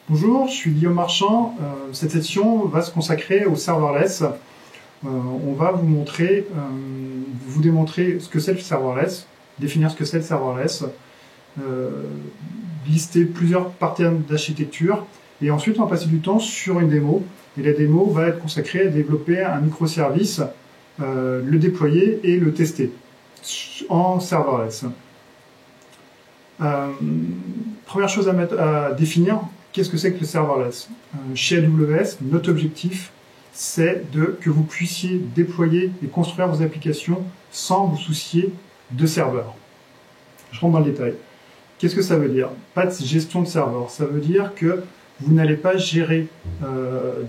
Bonjour, je suis Guillaume Marchand. Cette session va se consacrer au serverless. On va vous démontrer ce que c'est le serverless, définir ce que c'est le serverless, lister plusieurs patterns d'architecture, et ensuite on va passer du temps sur une démo. Et la démo va être consacrée à développer un microservice, le déployer et le tester en serverless. Première chose à définir, qu'est-ce que c'est que le serverless? Chez AWS, notre objectif, c'est que vous puissiez déployer et construire vos applications sans vous soucier de serveurs. Je rentre dans le détail. Qu'est-ce que ça veut dire? Pas de gestion de serveurs. Ça veut dire que vous n'allez pas gérer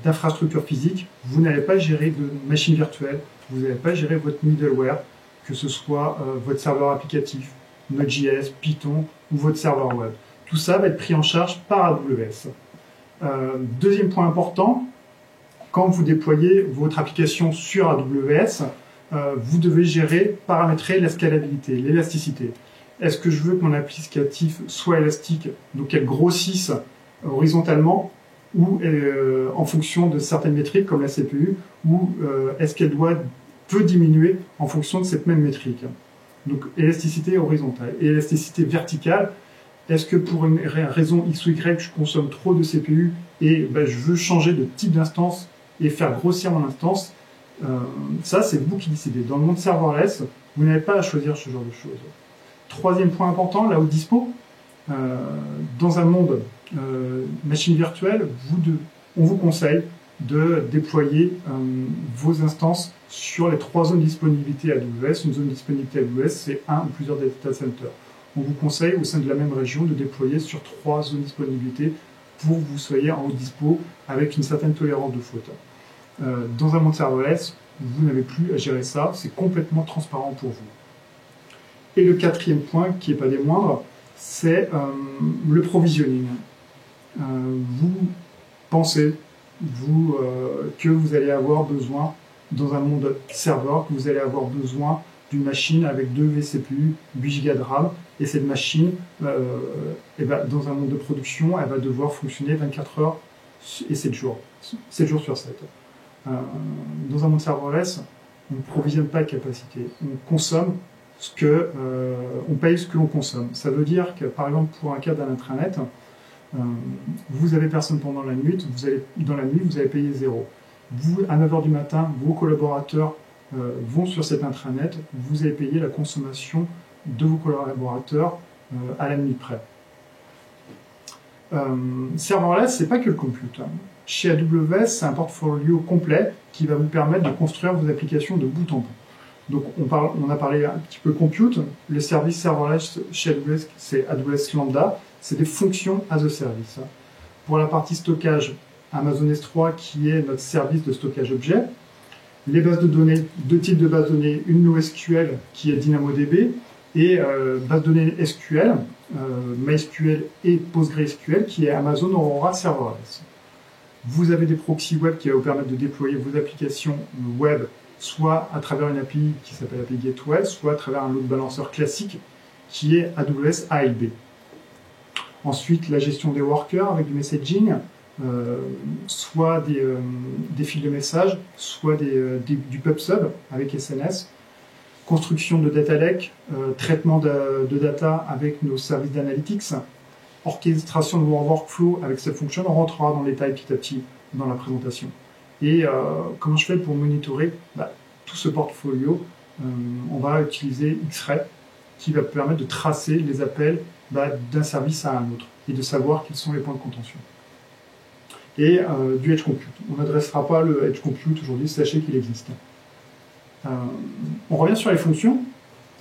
d'infrastructure physique, vous n'allez pas gérer de machines virtuelles, vous n'allez pas gérer votre middleware, que ce soit votre serveur applicatif, Node.js, Python ou votre serveur web. Tout ça va être pris en charge par AWS. Deuxième point important, quand vous déployez votre application sur AWS, vous devez gérer, paramétrer la scalabilité, l'élasticité. Est-ce que je veux que mon applicatif soit élastique, donc qu'elle grossisse horizontalement, ou en fonction de certaines métriques comme la CPU, ou est-ce qu'elle peut diminuer en fonction de cette même métrique? Donc élasticité horizontale. Et élasticité verticale, est-ce que pour une raison X ou Y, je consomme trop de CPU et je veux changer de type d'instance et faire grossir mon instance? Ça, c'est vous qui décidez. Dans le monde serverless, vous n'avez pas à choisir ce genre de choses. Troisième point important, là au dispo, dans un monde machine virtuelle, on vous conseille de déployer vos instances sur les 3 zones de disponibilité AWS. Une zone de disponibilité AWS, c'est un ou plusieurs data centers. On vous conseille au sein de la même région de déployer sur 3 zones de disponibilité pour que vous soyez en haut dispo avec une certaine tolérance de faute. Dans un monde serverless, vous n'avez plus à gérer ça, c'est complètement transparent pour vous. Et le quatrième point, qui n'est pas des moindres, c'est le provisioning. Vous pensez, que vous allez avoir besoin, dans un monde serveur, que vous allez avoir besoin d'une machine avec 2 vCPU, 8 Go de RAM, et cette machine, dans un monde de production, elle va devoir fonctionner 24 heures et 7 jours sur 7. Dans un monde serverless, on ne provisionne pas de capacité, on consomme on paye ce que l'on consomme. Ça veut dire que, par exemple, pour un cas d'un intranet, vous avez personne pendant la nuit, vous allez payer 0. Vous, à 9 h du matin, vos collaborateurs vont sur cet intranet, vous allez payer la consommation de vos collaborateurs à la nuit près. Serverless, c'est pas que le compute. Chez AWS, c'est un portfolio complet qui va vous permettre de construire vos applications de bout en bout. Donc on a parlé un petit peu compute. Les services serverless chez AWS, c'est AWS Lambda, c'est des fonctions as a service. Pour la partie stockage, Amazon S3 qui est notre service de stockage objet. Les bases de données, 2 types de bases de données, une NoSQL qui est DynamoDB et base de données SQL, MySQL et PostgreSQL qui est Amazon Aurora Serverless. Vous avez des proxys web qui vont vous permettre de déployer vos applications web soit à travers une API qui s'appelle API Gateway, soit à travers un load balancer classique qui est AWS ALB. Ensuite, la gestion des workers avec du messaging, soit des fils de messages, soit du PubSub avec SNS, construction de data lake, traitement de data avec nos services d'analytics, orchestration de workflow avec cette fonction. On rentrera dans les détails petit à petit dans la présentation. Et comment je fais pour monitorer tout ce portfolio? On va utiliser X-Ray qui va permettre de tracer les appels d'un service à un autre et de savoir quels sont les points de contention. Et du Edge Compute. On n'adressera pas le Edge Compute aujourd'hui, sachez qu'il existe. On revient sur les fonctions.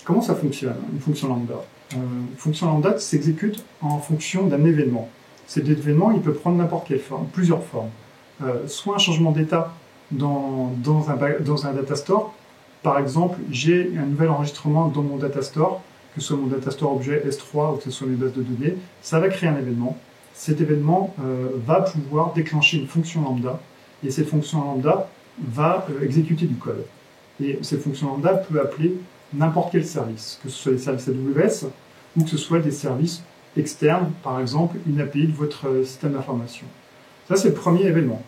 Comment ça fonctionne, une fonction lambda? Une fonction lambda s'exécute en fonction d'un événement. Cet événement, il peut prendre n'importe quelle forme, plusieurs formes. Soit un changement d'état dans un data store. Par exemple, j'ai un nouvel enregistrement dans mon data store, que ce soit mon data store objet S3 ou que ce soit mes bases de données, ça va créer un événement. Cet événement va pouvoir déclencher une fonction lambda, et cette fonction lambda va exécuter du code. Et cette fonction lambda peut appeler n'importe quel service, que ce soit des services AWS ou que ce soit des services externe, par exemple une API de votre système d'information. Ça, c'est le premier événement.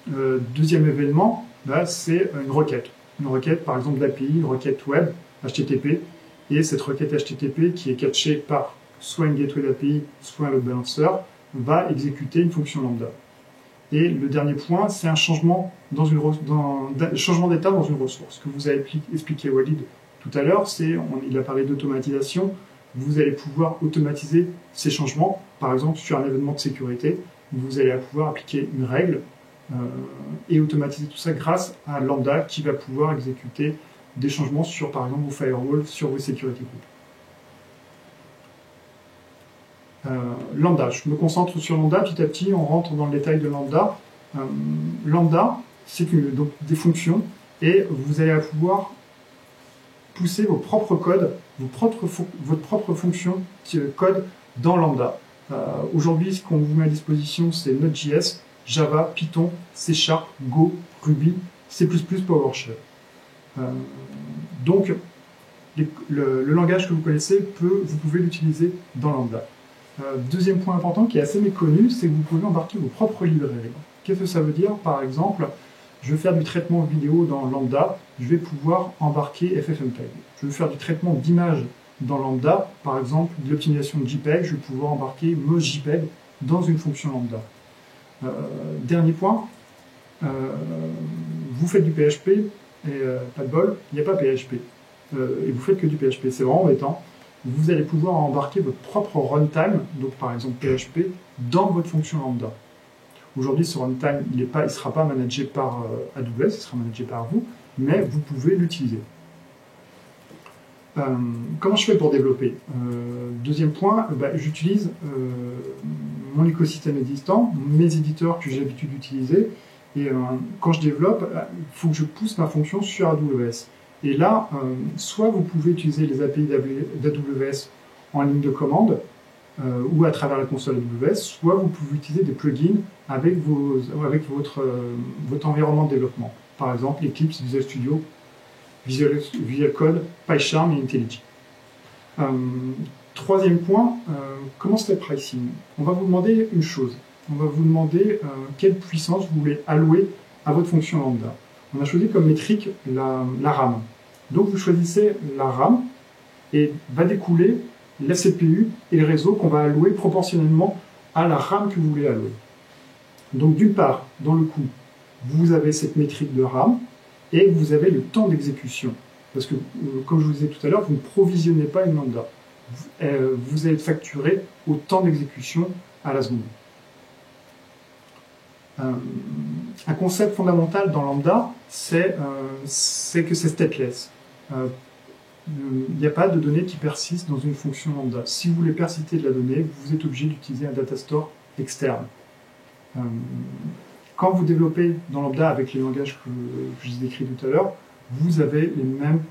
Deuxième événement, c'est une requête. Une requête, par exemple, d'API, une requête web, HTTP, et cette requête HTTP qui est catchée par soit une gateway d'API, soit un load balancer, va exécuter une fonction lambda. Et le dernier point, c'est un changement changement d'état dans une ressource. Ce que vous avez expliqué Walid tout à l'heure, il a parlé d'automatisation. Vous allez pouvoir automatiser ces changements, par exemple sur un événement de sécurité, vous allez pouvoir appliquer une règle et automatiser tout ça grâce à Lambda qui va pouvoir exécuter des changements sur, par exemple, vos firewalls, sur vos security groups. Lambda, je me concentre sur Lambda, petit à petit, on rentre dans le détail de Lambda. Lambda, c'est donc des fonctions, et vous allez pouvoir pousser vos propres codes, votre propre fonction code dans Lambda. Aujourd'hui, ce qu'on vous met à disposition, c'est Node.js, Java, Python, C#, Go, Ruby, C++, PowerShell. Donc, le langage que vous connaissez, vous pouvez l'utiliser dans Lambda. Deuxième point important qui est assez méconnu, c'est que vous pouvez embarquer vos propres librairies. Qu'est-ce que ça veut dire? Par exemple, je veux faire du traitement vidéo dans Lambda, je vais pouvoir embarquer FFmpeg. Je veux faire du traitement d'image dans Lambda, par exemple de l'optimisation de JPEG, je vais pouvoir embarquer MozJPEG dans une fonction Lambda. Dernier point, vous faites du PHP et pas de bol, il n'y a pas PHP. Et vous faites que du PHP, c'est vraiment embêtant. Vous allez pouvoir embarquer votre propre runtime, donc par exemple PHP, dans votre fonction Lambda. Aujourd'hui, ce runtime, il ne sera pas managé par AWS, il sera managé par vous, mais vous pouvez l'utiliser. Comment je fais pour développer? Deuxième point, j'utilise mon écosystème existant, mes éditeurs que j'ai l'habitude d'utiliser, et quand je développe, il faut que je pousse ma fonction sur AWS. Et là, soit vous pouvez utiliser les API d'AWS en ligne de commande, ou à travers la console AWS, soit vous pouvez utiliser des plugins avec votre environnement de développement. Par exemple, Eclipse, Visual Studio, Visual Code, PyCharm et IntelliJ. Troisième point, comment se fait le pricing? On va vous demander une chose. On va vous demander quelle puissance vous voulez allouer à votre fonction lambda. On a choisi comme métrique la RAM. Donc vous choisissez la RAM et va découler la CPU et le réseau qu'on va allouer proportionnellement à la RAM que vous voulez allouer. Donc d'une part, dans le coût, vous avez cette métrique de RAM et vous avez le temps d'exécution. Parce que, comme je vous disais tout à l'heure, vous ne provisionnez pas une lambda. Vous allez être facturé au temps d'exécution à la seconde. Un concept fondamental dans Lambda, c'est que c'est stateless. Il n'y a pas de données qui persistent dans une fonction Lambda. Si vous voulez persister de la donnée, vous êtes obligé d'utiliser un data store externe. Quand vous développez dans Lambda avec les langages que je vous ai décrits tout à l'heure, vous avez les mêmes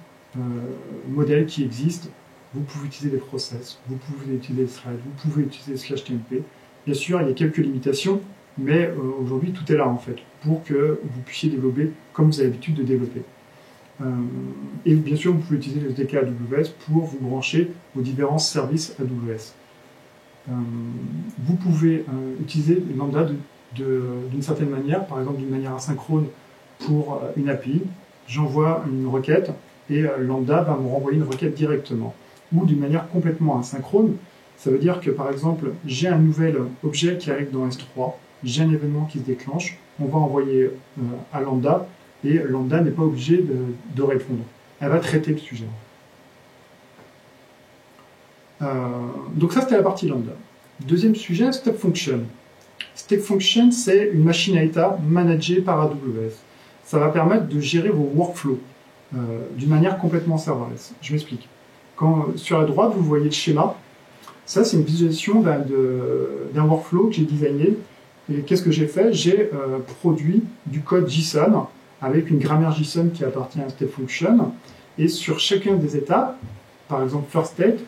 modèles qui existent. Vous pouvez utiliser des process, vous pouvez utiliser des threads, vous pouvez utiliser /TMP. Bien sûr, il y a quelques limitations, mais aujourd'hui, tout est là, en fait, pour que vous puissiez développer comme vous avez l'habitude de développer. Et bien sûr, vous pouvez utiliser le SDK AWS pour vous brancher aux différents services AWS. Vous pouvez utiliser Lambda d'une certaine manière, par exemple d'une manière asynchrone pour une API. J'envoie une requête et Lambda va me renvoyer une requête directement. Ou d'une manière complètement asynchrone, ça veut dire que par exemple, j'ai un nouvel objet qui arrive dans S3, j'ai un événement qui se déclenche, on va envoyer à Lambda, et Lambda n'est pas obligé de répondre. Elle va traiter le sujet. Donc ça, c'était la partie Lambda. Deuxième sujet, Step Function. Step Function, c'est une machine à état managée par AWS. Ça va permettre de gérer vos workflows d'une manière complètement serverless. Je m'explique. Sur la droite, vous voyez le schéma. Ça, c'est une visualisation d'un workflow que j'ai designé. Et qu'est-ce que j'ai fait? J'ai produit du code JSON avec une grammaire JSON qui appartient à Step Function. Et sur chacune des étapes, par exemple First State,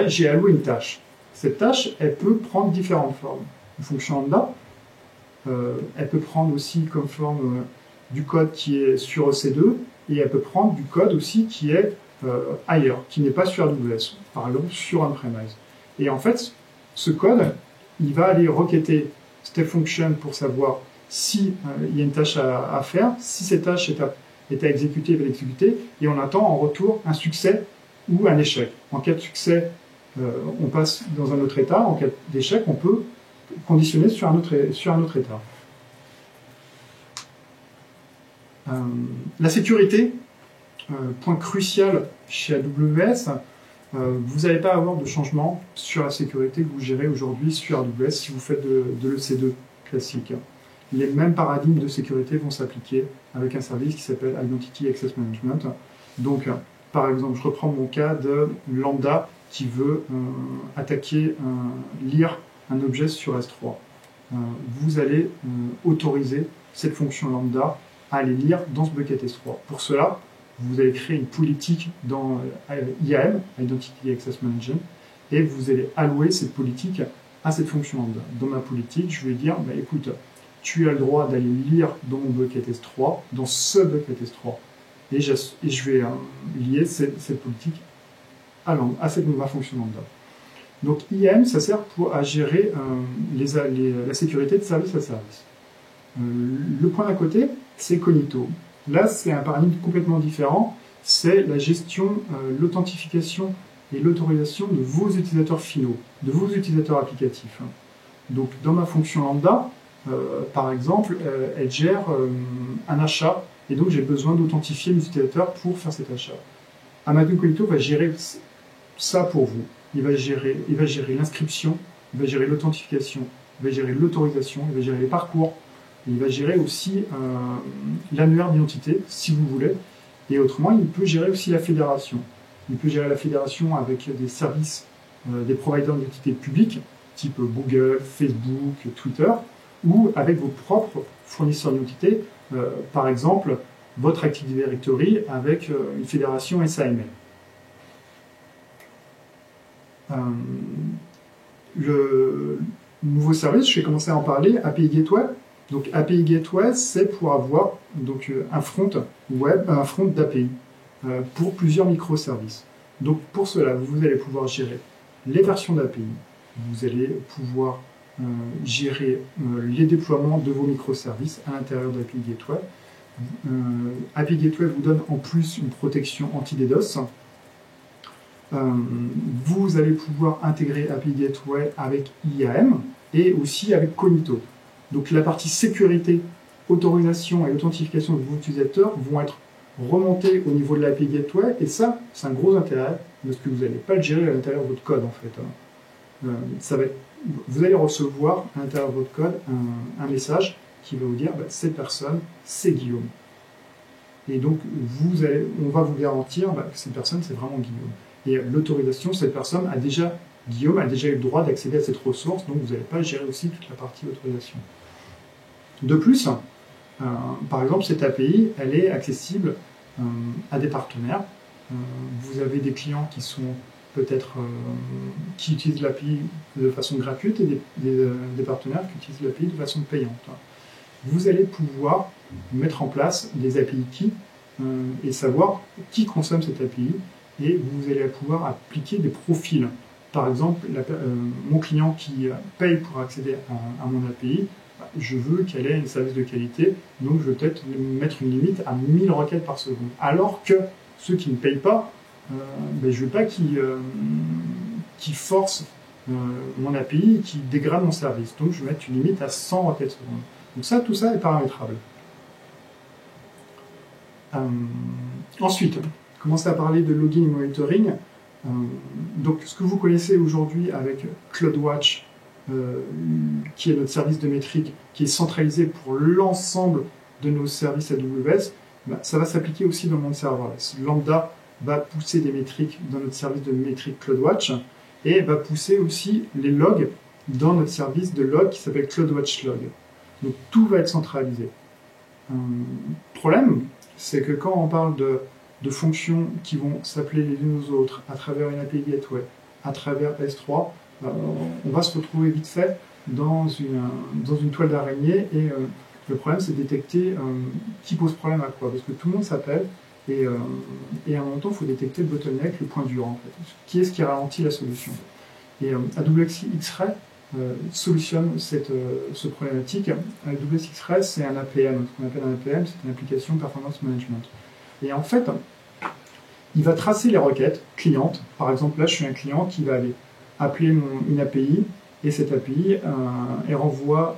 j'ai alloué une tâche. Cette tâche, elle peut prendre différentes formes. Une fonction lambda, elle peut prendre aussi comme forme du code qui est sur EC2, et elle peut prendre du code aussi qui est ailleurs, qui n'est pas sur AWS, par exemple sur on-premise. Et en fait, ce code, il va aller requêter step function pour savoir si il y a une tâche à faire, si cette tâche est à exécuter, il va l'exécuter, et on attend en retour un succès ou un échec. En cas de succès, on passe dans un autre état. En cas d'échec, on peut conditionner sur un autre état. La sécurité, point crucial chez AWS, vous n'allez pas avoir de changement sur la sécurité que vous gérez aujourd'hui sur AWS si vous faites de l'EC2 classique. Les mêmes paradigmes de sécurité vont s'appliquer avec un service qui s'appelle Identity Access Management. Donc, par exemple, je reprends mon cas de Lambda qui veut lire un objet sur S3. Vous allez autoriser cette fonction Lambda à aller lire dans ce bucket S3. Pour cela, vous allez créer une politique dans IAM, Identity Access Management, et vous allez allouer cette politique à cette fonction Lambda. Dans ma politique, je vais dire, écoute, tu as le droit d'aller lire dans mon bucket S3, dans ce bucket S3, et je vais lier cette politique à ma fonction Lambda. Donc IAM, ça sert à gérer la sécurité de service à service. Le point d'à côté, c'est Cognito. Là, c'est un paradigme complètement différent. C'est la gestion, l'authentification et l'autorisation de vos utilisateurs finaux, de vos utilisateurs applicatifs. Donc, dans ma fonction lambda, par exemple, elle gère un achat, et donc j'ai besoin d'authentifier mes utilisateurs pour faire cet achat. Amazon Cognito va gérer ça pour vous. Il va gérer l'inscription, il va gérer l'authentification, il va gérer l'autorisation, il va gérer les parcours, il va gérer aussi l'annuaire d'identité, si vous voulez, et autrement, il peut gérer aussi la fédération. Il peut gérer la fédération avec des services, des providers d'identité publics, type Google, Facebook, Twitter, ou avec vos propres fournisseurs d'identité, par exemple, votre Active Directory avec une fédération SAML. Le nouveau service, je vais commencer à en parler, API Gateway. Donc API Gateway, c'est pour avoir un front web, un front d'API pour plusieurs microservices. Donc pour cela, vous allez pouvoir gérer les versions d'API, vous allez pouvoir gérer les déploiements de vos microservices à l'intérieur d'API Gateway. API Gateway vous donne en plus une protection anti-DDoS. Vous allez pouvoir intégrer API Gateway avec IAM et aussi avec Cognito. Donc la partie sécurité, autorisation et authentification de vos utilisateurs vont être remontées au niveau de l'API Gateway, et ça, c'est un gros intérêt, parce que vous n'allez pas le gérer à l'intérieur de votre code en fait. Vous allez recevoir à l'intérieur de votre code un message qui va vous dire cette personne, c'est Guillaume. Et donc on va vous garantir que cette personne, c'est vraiment Guillaume. Et l'autorisation, cette personne Guillaume a déjà eu le droit d'accéder à cette ressource, donc vous n'allez pas gérer aussi toute la partie autorisation. De plus, par exemple, cette API, elle est accessible à des partenaires. Vous avez des clients qui sont peut-être qui utilisent l'API de façon gratuite et des partenaires qui utilisent l'API de façon payante. Vous allez pouvoir mettre en place des API keys et savoir qui consomme cette API, et vous allez pouvoir appliquer des profils. Par exemple, mon client qui paye pour accéder à mon API, je veux qu'elle ait un service de qualité, donc je vais peut-être mettre une limite à 1000 requêtes par seconde. Alors que ceux qui ne payent pas, je ne veux pas qu'ils forcent mon API, qui dégrade mon service. Donc je vais mettre une limite à 100 requêtes secondes. Donc ça, tout ça est paramétrable. Ensuite, commencer à parler de login et monitoring. Donc ce que vous connaissez aujourd'hui avec CloudWatch, qui est notre service de métrique, qui est centralisé pour l'ensemble de nos services AWS, ça va s'appliquer aussi dans le monde serverless. Lambda va pousser des métriques dans notre service de métrique CloudWatch et va pousser aussi les logs dans notre service de log qui s'appelle CloudWatch Log. Donc tout va être centralisé. Le problème, c'est que quand on parle de fonctions qui vont s'appeler les unes aux autres à travers une API Gateway, à travers S3, on va se retrouver vite fait dans une toile d'araignée, et le problème, c'est de détecter qui pose problème à quoi, parce que tout le monde s'appelle, et en même temps, il faut détecter le bottleneck, le point dur, en fait. Qui est-ce qui ralentit la solution? Et AWS X-Ray solutionne ce problématique. AWS X-Ray, c'est un APM. Ce qu'on appelle un APM, c'est une application Performance Management. Et en fait, il va tracer les requêtes clientes. Par exemple, là, je suis un client qui va aller appeler une API, et cette API, elle renvoie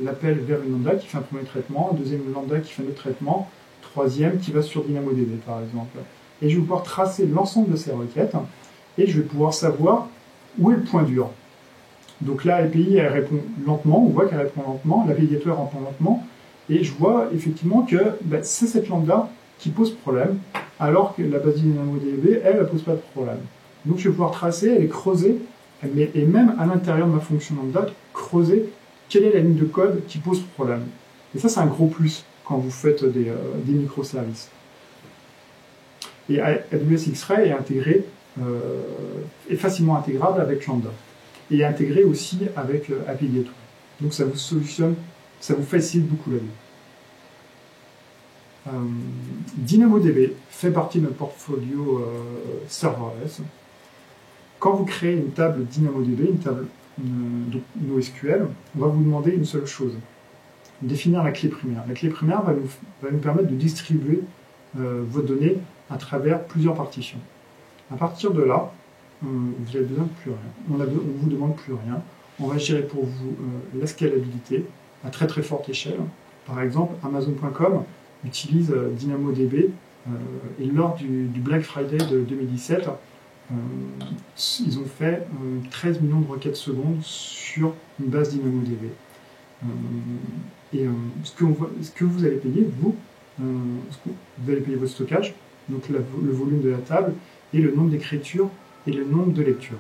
l'appel vers une lambda qui fait un premier traitement, un deuxième lambda qui fait un autre traitement, troisième qui va sur DynamoDB, par exemple. Et je vais pouvoir tracer l'ensemble de ces requêtes, et je vais pouvoir savoir où est le point dur. Donc là, l'API, elle répond lentement, on voit qu'elle répond lentement, l'API gateway répond lentement, et je vois effectivement que c'est cette lambda qui pose problème, alors que la base DynamoDB, elle ne pose pas de problème. Donc je vais pouvoir tracer et creuser, et même à l'intérieur de ma fonction lambda, creuser quelle est la ligne de code qui pose problème. Et ça, c'est un gros plus quand vous faites des microservices. Et AWS X-Ray est intégré, est facilement intégrable avec Lambda. Et intégré aussi avec API Gateway. Donc ça vous solutionne, ça vous facilite beaucoup la vie. DynamoDB fait partie de notre portfolio serverless. Quand vous créez une table DynamoDB, une table NoSQL, on va vous demander une seule chose, définir la clé primaire. La clé primaire va nous permettre de distribuer vos données à travers plusieurs partitions. À partir de là, vous n'avez besoin de plus rien. On ne vous demande plus rien. On va gérer pour vous la scalabilité à très très forte échelle. Par exemple, Amazon.com utilise DynamoDB et lors du Black Friday de 2017, ils ont fait 13 millions de requêtes secondes sur une base DynamoDB. Ce que vous allez payer, vous allez payer votre stockage, donc le volume de la table, et le nombre d'écritures et le nombre de lectures.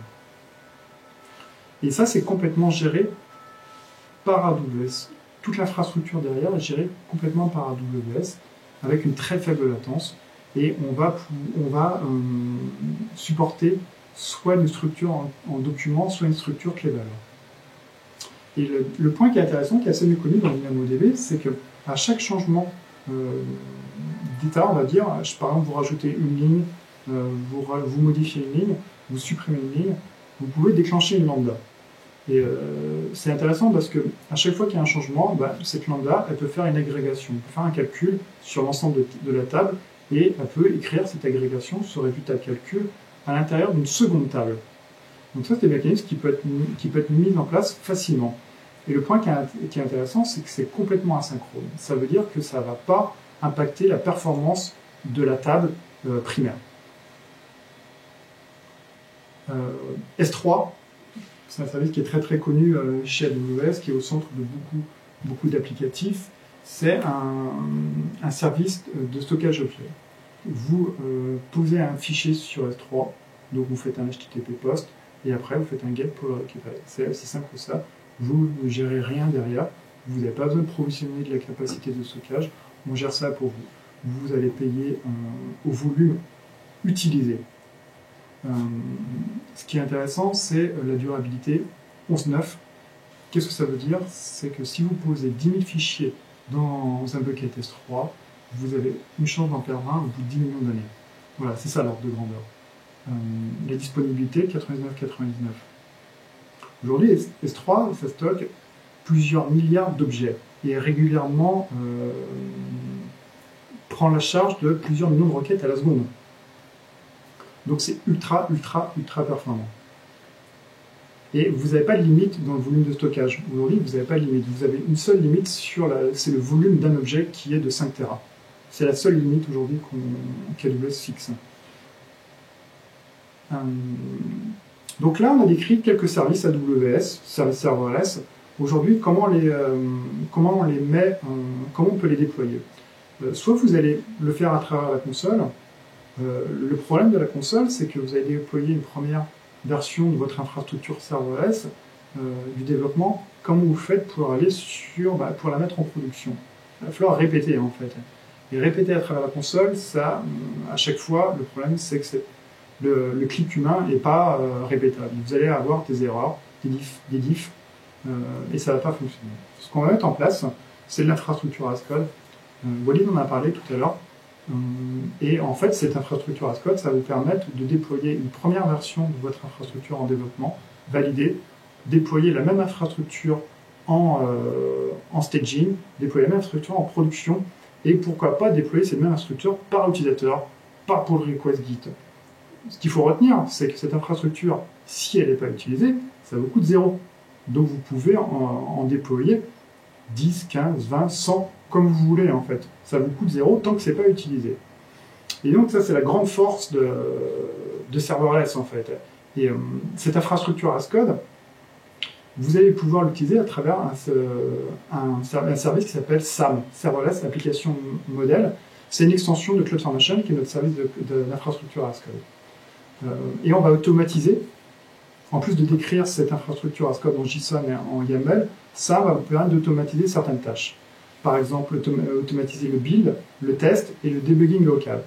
Et ça, c'est complètement géré par AWS. Toute l'infrastructure derrière est gérée complètement par AWS, avec une très faible latence, et on va supporter soit une structure en document, soit une structure clé-valeur. Et le point qui est intéressant, qui est assez méconnu dans DynamoDB, c'est qu'à chaque changement d'état, on va dire, par exemple, vous rajoutez une ligne, vous modifiez une ligne, vous supprimez une ligne, vous pouvez déclencher une lambda. Et c'est intéressant parce que à chaque fois qu'il y a un changement, cette lambda, elle peut faire une agrégation, elle peut faire un calcul sur l'ensemble de la table, et elle peut écrire cette agrégation, ce résultat de calcul, à l'intérieur d'une seconde table. Donc ça, c'est des mécanismes qui peuvent être mis en place facilement. Et le point qui est intéressant, c'est que c'est complètement asynchrone. Ça veut dire que ça ne va pas impacter la performance de la table primaire. S3, c'est un service qui est très très connu chez AWS, qui est au centre de beaucoup d'applicatifs. C'est un service de stockage objet. Vous posez un fichier sur S3, donc vous faites un HTTP post, et après vous faites un get pour le récupérer. C'est aussi simple que ça. Vous ne gérez rien derrière, vous n'avez pas besoin de provisionner de la capacité de stockage, on gère ça pour vous. Vous allez payer au volume utilisé. Ce qui est intéressant, c'est la durabilité 11.9. Qu'est-ce que ça veut dire? C'est que si vous posez 10 000 fichiers dans un bucket S3, vous avez une chance d'en perdre un au bout de 10 millions d'années. Voilà, c'est ça l'ordre de grandeur. La disponibilité, 99,99. Aujourd'hui, S3, ça stocke plusieurs milliards d'objets et régulièrement prend la charge de plusieurs millions de requêtes à la seconde. Donc c'est ultra performant. Et vous n'avez pas de limite dans le volume de stockage. Aujourd'hui, vous n'avez pas de limite. Vous avez une seule limite c'est le volume d'un objet qui est de 5 Tera. C'est la seule limite aujourd'hui qu'AWS fixe. Donc là, on a décrit quelques services AWS, services serverless. Aujourd'hui, comment on peut les déployer? Soit vous allez le faire à travers la console. Le problème de la console, c'est que vous allez déployer une première version de votre infrastructure serverless du développement. Comment vous faites pour aller pour la mettre en production? Il va falloir répéter en fait. Et répéter à travers la console, ça, à chaque fois, le problème c'est que le clic humain n'est pas répétable. Vous allez avoir des erreurs, des diffs, et ça ne va pas fonctionner. Ce qu'on va mettre en place, c'est de l'infrastructure as code. Walid en a parlé tout à l'heure. Et en fait, cette infrastructure as code, ça va vous permettre de déployer une première version de votre infrastructure en développement valider, déployer la même infrastructure en staging, déployer la même infrastructure en production, et pourquoi pas déployer cette même infrastructure par utilisateur, par pull request Git. Ce qu'il faut retenir, c'est que cette infrastructure, si elle n'est pas utilisée, ça vaut coût de 0. Donc vous pouvez en déployer 10, 15, 20, 100, comme vous voulez en fait. Ça vous coûte 0 tant que ce n'est pas utilisé. Et donc ça, c'est la grande force de serverless en fait. Et cette infrastructure as code, vous allez pouvoir l'utiliser à travers un service qui s'appelle SAM, Serverless Application Model. C'est une extension de CloudFormation qui est notre service d'infrastructure as code. Et on va automatiser, en plus de décrire cette infrastructure as code en JSON et en YAML, ça va vous permettre d'automatiser certaines tâches. Par exemple, automatiser le build, le test et le debugging local.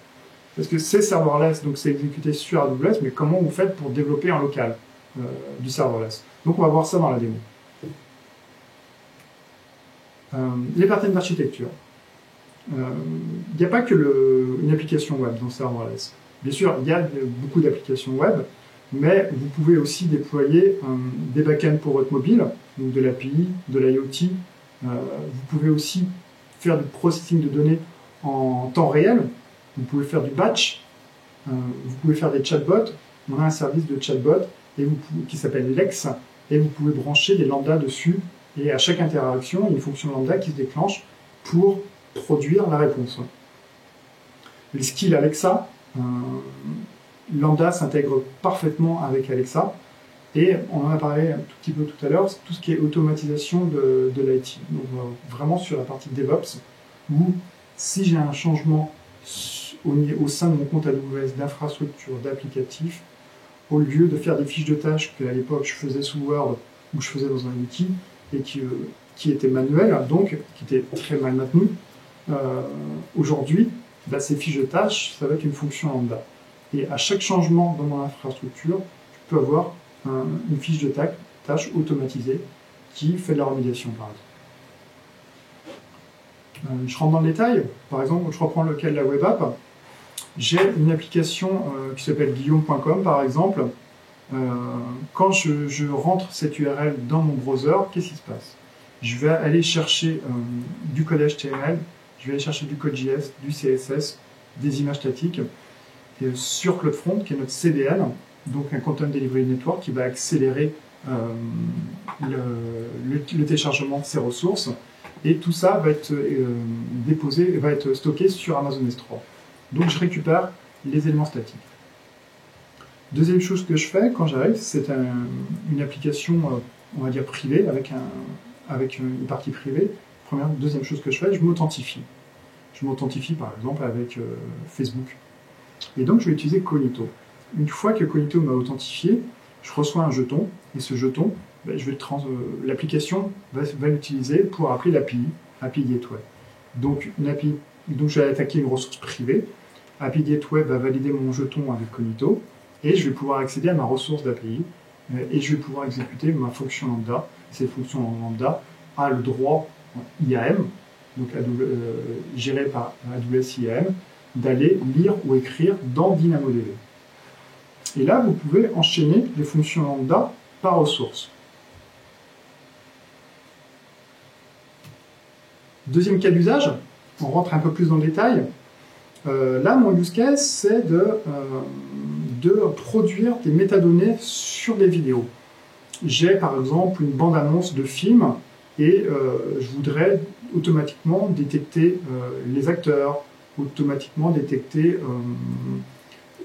Parce que c'est serverless, donc c'est exécuté sur AWS, mais comment vous faites pour développer en local du serverless? Donc on va voir ça dans la démo. Les patterns d'architecture. Il n'y a pas que une application web dans serverless. Bien sûr, il y a beaucoup d'applications web, mais vous pouvez aussi déployer des backends pour votre mobile, donc de l'API, de l'IoT. Vous pouvez aussi faire du processing de données en temps réel. Vous pouvez faire du batch. Vous pouvez faire des chatbots. On a un service de chatbot qui s'appelle Lex, et vous pouvez brancher des lambdas dessus. Et à chaque interaction, il y a une fonction lambda qui se déclenche pour produire la réponse. Les skills Alexa, Lambda s'intègre parfaitement avec Alexa, et on en a parlé un tout petit peu tout à l'heure, c'est tout ce qui est automatisation de l'IT. Donc vraiment sur la partie DevOps, où si j'ai un changement au sein de mon compte AWS d'infrastructure, d'applicatif, au lieu de faire des fiches de tâches qu'à l'époque je faisais sous Word ou je faisais dans un outil et qui étaient manuelles, donc qui étaient très mal maintenues, aujourd'hui, ces fiches de tâches, ça va être une fonction lambda. Et à chaque changement dans mon infrastructure, je peux avoir une fiche de tâche automatisée qui fait de la remédiation, par exemple. Je rentre dans le détail. Par exemple, je reprends le cas de la web app. J'ai une application qui s'appelle guillaume.com, par exemple. Quand je rentre cette URL dans mon browser, qu'est-ce qui se passe? Je vais aller chercher du code HTML, je vais aller chercher du code JS, du CSS, des images statiques, et sur CloudFront, qui est notre CDN, donc un Content Delivery Network qui va accélérer le téléchargement de ces ressources, et tout ça va être va être stocké sur Amazon S3. Donc je récupère les éléments statiques. Deuxième chose que je fais quand j'arrive, c'est une application, on va dire privée, avec une partie privée. Deuxième chose que je fais, je m'authentifie. Je m'authentifie par exemple avec Facebook. Et donc je vais utiliser Cognito. Une fois que Cognito m'a authentifié, je reçois un jeton, et ce jeton, l'application va l'utiliser pour appeler l'API Gateway. Donc je vais attaquer une ressource privée. API Gateway va valider mon jeton avec Cognito, et je vais pouvoir accéder à ma ressource d'API, et je vais pouvoir exécuter ma fonction lambda. Cette fonction lambda a le droit IAM, donc géré par AWS IAM, d'aller lire ou écrire dans DynamoDB. Et là, vous pouvez enchaîner les fonctions lambda par ressource. Deuxième cas d'usage, on rentre un peu plus dans le détail. Là, mon use case, c'est de produire des métadonnées sur des vidéos. J'ai par exemple une bande-annonce de film, et je voudrais automatiquement détecter les acteurs, automatiquement détecter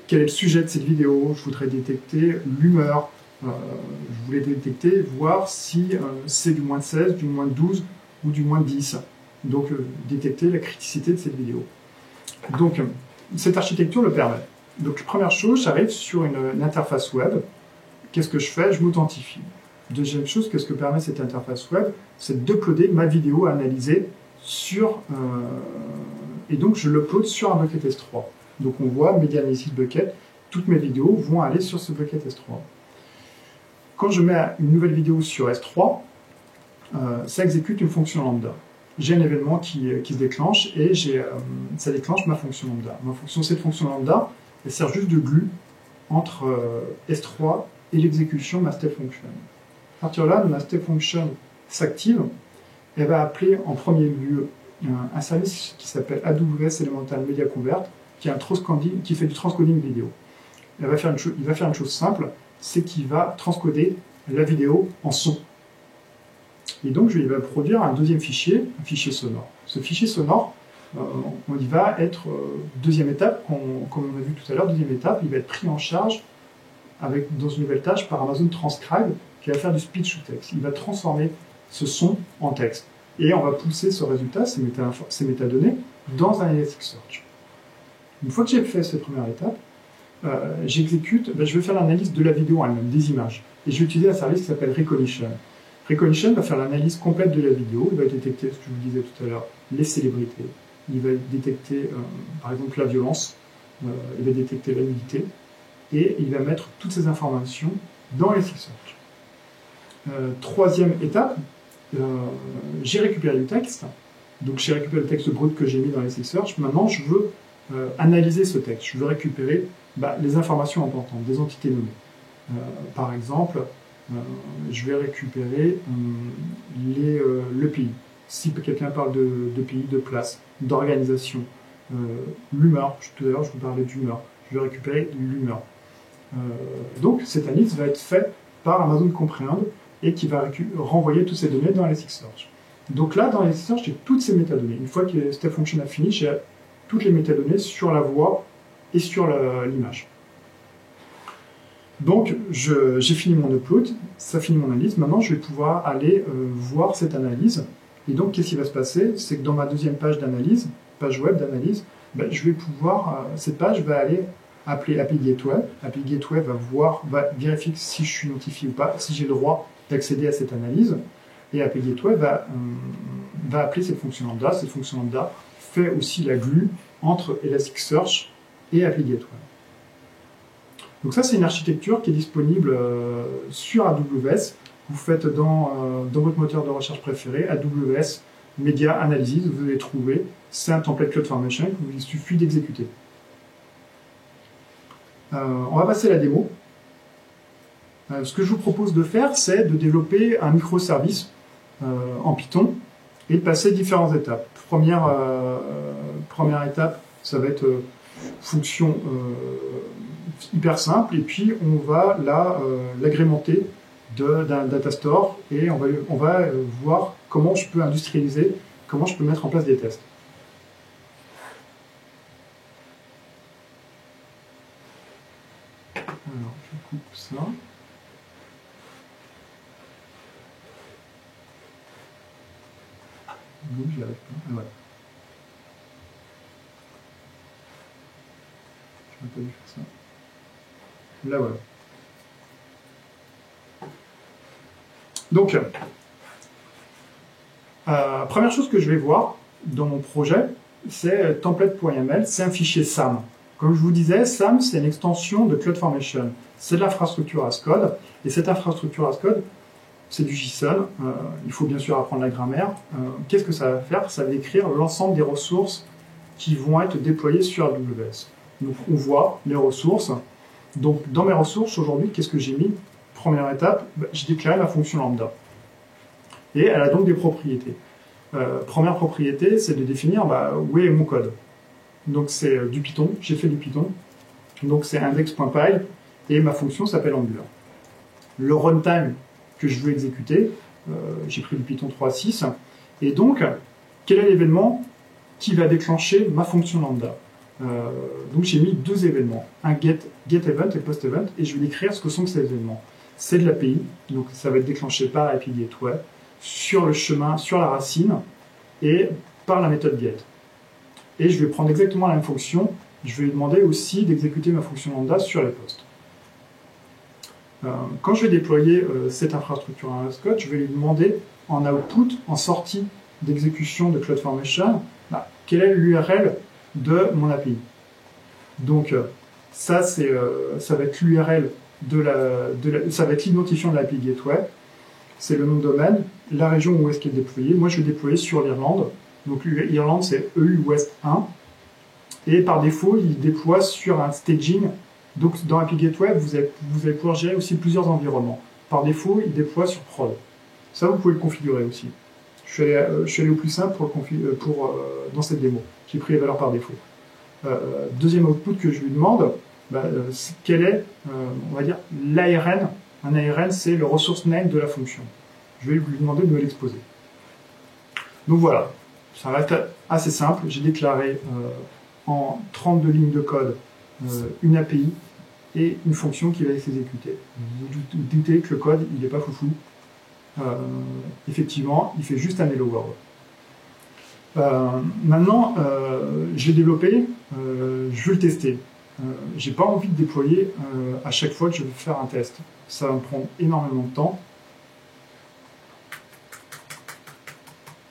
quel est le sujet de cette vidéo, je voudrais détecter l'humeur, je voulais détecter, voir si c'est du moins de 16, du moins de 12 ou du moins de 10. Donc détecter la criticité de cette vidéo. Donc cette architecture le permet. Donc première chose, j'arrive sur une interface web. Qu'est-ce que je fais? Je m'authentifie. Deuxième chose, qu'est-ce que permet cette interface web? C'est d'uploader ma vidéo analysée sur... et donc je l'upload sur un bucket S3. Donc on voit Media Analysis Bucket, toutes mes vidéos vont aller sur ce bucket S3. Quand je mets une nouvelle vidéo sur S3, ça exécute une fonction lambda. J'ai un événement qui se déclenche, et ça déclenche ma fonction lambda. Cette fonction lambda, elle sert juste de glue entre S3 et l'exécution de ma step function. À partir de là, ma step function s'active. Elle va appeler en premier lieu un service qui s'appelle AWS Elemental Media Convert, qui fait du transcoding vidéo. Il va faire une chose simple, c'est qu'il va transcoder la vidéo en son. Et donc, il va produire un deuxième fichier, un fichier sonore. Ce fichier sonore, il va être, deuxième étape, comme on a vu tout à l'heure, deuxième étape, il va être pris en charge dans une nouvelle tâche par Amazon Transcribe, qui va faire du speech to text. Il va transformer ce son en texte. Et on va pousser ce résultat, ces métadonnées, dans un Elasticsearch. Une fois que j'ai fait cette première étape, j'exécute, je vais faire l'analyse de la vidéo elle-même, des images. Et je vais utiliser un service qui s'appelle Recognition. Recognition va faire l'analyse complète de la vidéo. Il va détecter, ce que je vous disais tout à l'heure, les célébrités. Il va détecter, par exemple, la violence. Il va détecter la nudité. Et il va mettre toutes ces informations dans Elasticsearch. Troisième étape, j'ai récupéré du texte. Donc j'ai récupéré le texte brut que j'ai mis dans Elasticsearch. Maintenant, je veux analyser ce texte. Je veux récupérer les informations importantes, des entités nommées. Par exemple, je vais récupérer le pays. Si quelqu'un parle de pays, de place, d'organisation, l'humeur, tout à l'heure je vous parlais d'humeur, je vais récupérer l'humeur. Donc cette analyse va être faite par Amazon Comprehend et qui va renvoyer toutes ces données dans Elasticsearch. Donc là, dans Elasticsearch, j'ai toutes ces métadonnées. Une fois que Step Function a fini, j'ai toutes les métadonnées sur la voix et sur l'image. Donc, j'ai fini mon upload, ça finit mon analyse. Maintenant, je vais pouvoir aller voir cette analyse. Et donc, qu'est-ce qui va se passer? C'est que dans ma deuxième page d'analyse, page web d'analyse, je vais pouvoir, cette page va aller appeler API Gateway. API Gateway va vérifier si je suis notifié ou pas, si j'ai le droit d'accéder à cette analyse. Et API Gateway va appeler cette fonction lambda. Cette fonction lambda fait aussi la glue entre Elasticsearch et API Gateway. Donc ça, c'est une architecture qui est disponible sur AWS. Vous faites dans votre moteur de recherche préféré, AWS Media Analysis, vous allez trouver. C'est un template CloudFormation qu'il suffit d'exécuter. On va passer à la démo. Ce que je vous propose de faire, c'est de développer un microservice en Python et de passer différentes étapes. Première étape, ça va être fonction hyper simple, et puis on va l'agrémenter d'un data store, et on va voir comment je peux industrialiser, comment je peux mettre en place des tests. Alors, je coupe ça. Donc, j'y arrive pas. Ah, voilà. Je n'ai pas dû faire ça. Là, voilà. Donc, première chose que je vais voir dans mon projet, c'est template.yml, c'est un fichier SAM. Comme je vous disais, SAM, c'est une extension de CloudFormation. C'est de l'infrastructure as code, et cette infrastructure as code, c'est du JSON. Il faut bien sûr apprendre la grammaire. Qu'est-ce que ça va faire? Ça va décrire l'ensemble des ressources qui vont être déployées sur AWS. Donc, on voit les ressources. Donc, dans mes ressources, aujourd'hui, qu'est-ce que j'ai mis? Première étape, j'ai déclaré ma fonction lambda. Et elle a donc des propriétés. Première propriété, c'est de définir où est mon code. Donc, c'est du Python. J'ai fait du Python. Donc, c'est index.py et ma fonction s'appelle Angular. Le runtime que je veux exécuter, j'ai pris du Python 3.6. Et donc, quel est l'événement qui va déclencher ma fonction lambda? Donc j'ai mis deux événements, un get event et post event, et je vais décrire ce que sont ces événements. C'est de l'API, donc ça va être déclenché par API Gateway, sur le chemin, sur la racine, et par la méthode get. Et je vais prendre exactement la même fonction, je vais lui demander aussi d'exécuter ma fonction lambda sur les postes. Quand je vais déployer cette infrastructure en VS Code, je vais lui demander en output, en sortie d'exécution de CloudFormation, quelle est l'URL de mon API. Donc ça va être l'URL ça va être l'identifiant de l'API Gateway, c'est le nom de domaine, la région où est-ce qu'il est déployé. Moi je vais déployer sur l'Irlande, donc l'Irlande c'est EU West 1, et par défaut il déploie sur un staging Donc dans Appy Gateway, vous allez pouvoir gérer aussi plusieurs environnements. Par défaut, il déploie sur prod. Ça, vous pouvez le configurer aussi. Je suis allé au plus simple dans cette démo. J'ai pris les valeurs par défaut. Deuxième output que je lui demande, quel est, on va dire, l'ARN. Un ARN, c'est le resource name de la fonction. Je vais lui demander de me l'exposer. Donc voilà, ça reste assez simple. J'ai déclaré en 32 lignes de code une API et une fonction qui va s'exécuter. Vous doutez que le code, il n'est pas foufou. Effectivement, il fait juste un hello world. Maintenant, je l'ai développé, je veux le tester. J'ai pas envie de déployer à chaque fois que je veux faire un test. Ça va me prendre énormément de temps.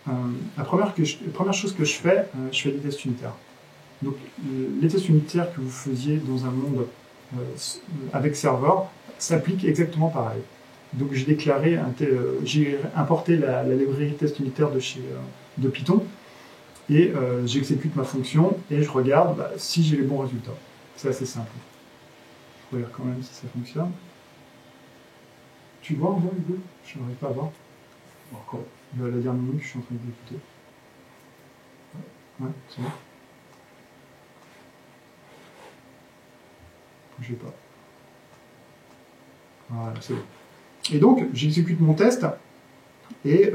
La première chose que je fais des tests unitaires. Donc, les tests unitaires que vous faisiez dans un monde avec serveur s'appliquent exactement pareil. Donc, j'ai importé la librairie test unitaire de Python et j'exécute ma fonction et je regarde si j'ai les bons résultats. C'est assez simple. Je regarde quand même si ça fonctionne. Tu vois en vrai, Hugo? Je n'arrive pas à voir. Bon, encore la dernière minute que je suis en train d'exécuter. Ouais, c'est bon. Bougez pas. Voilà, c'est bon. Et donc, j'exécute mon test et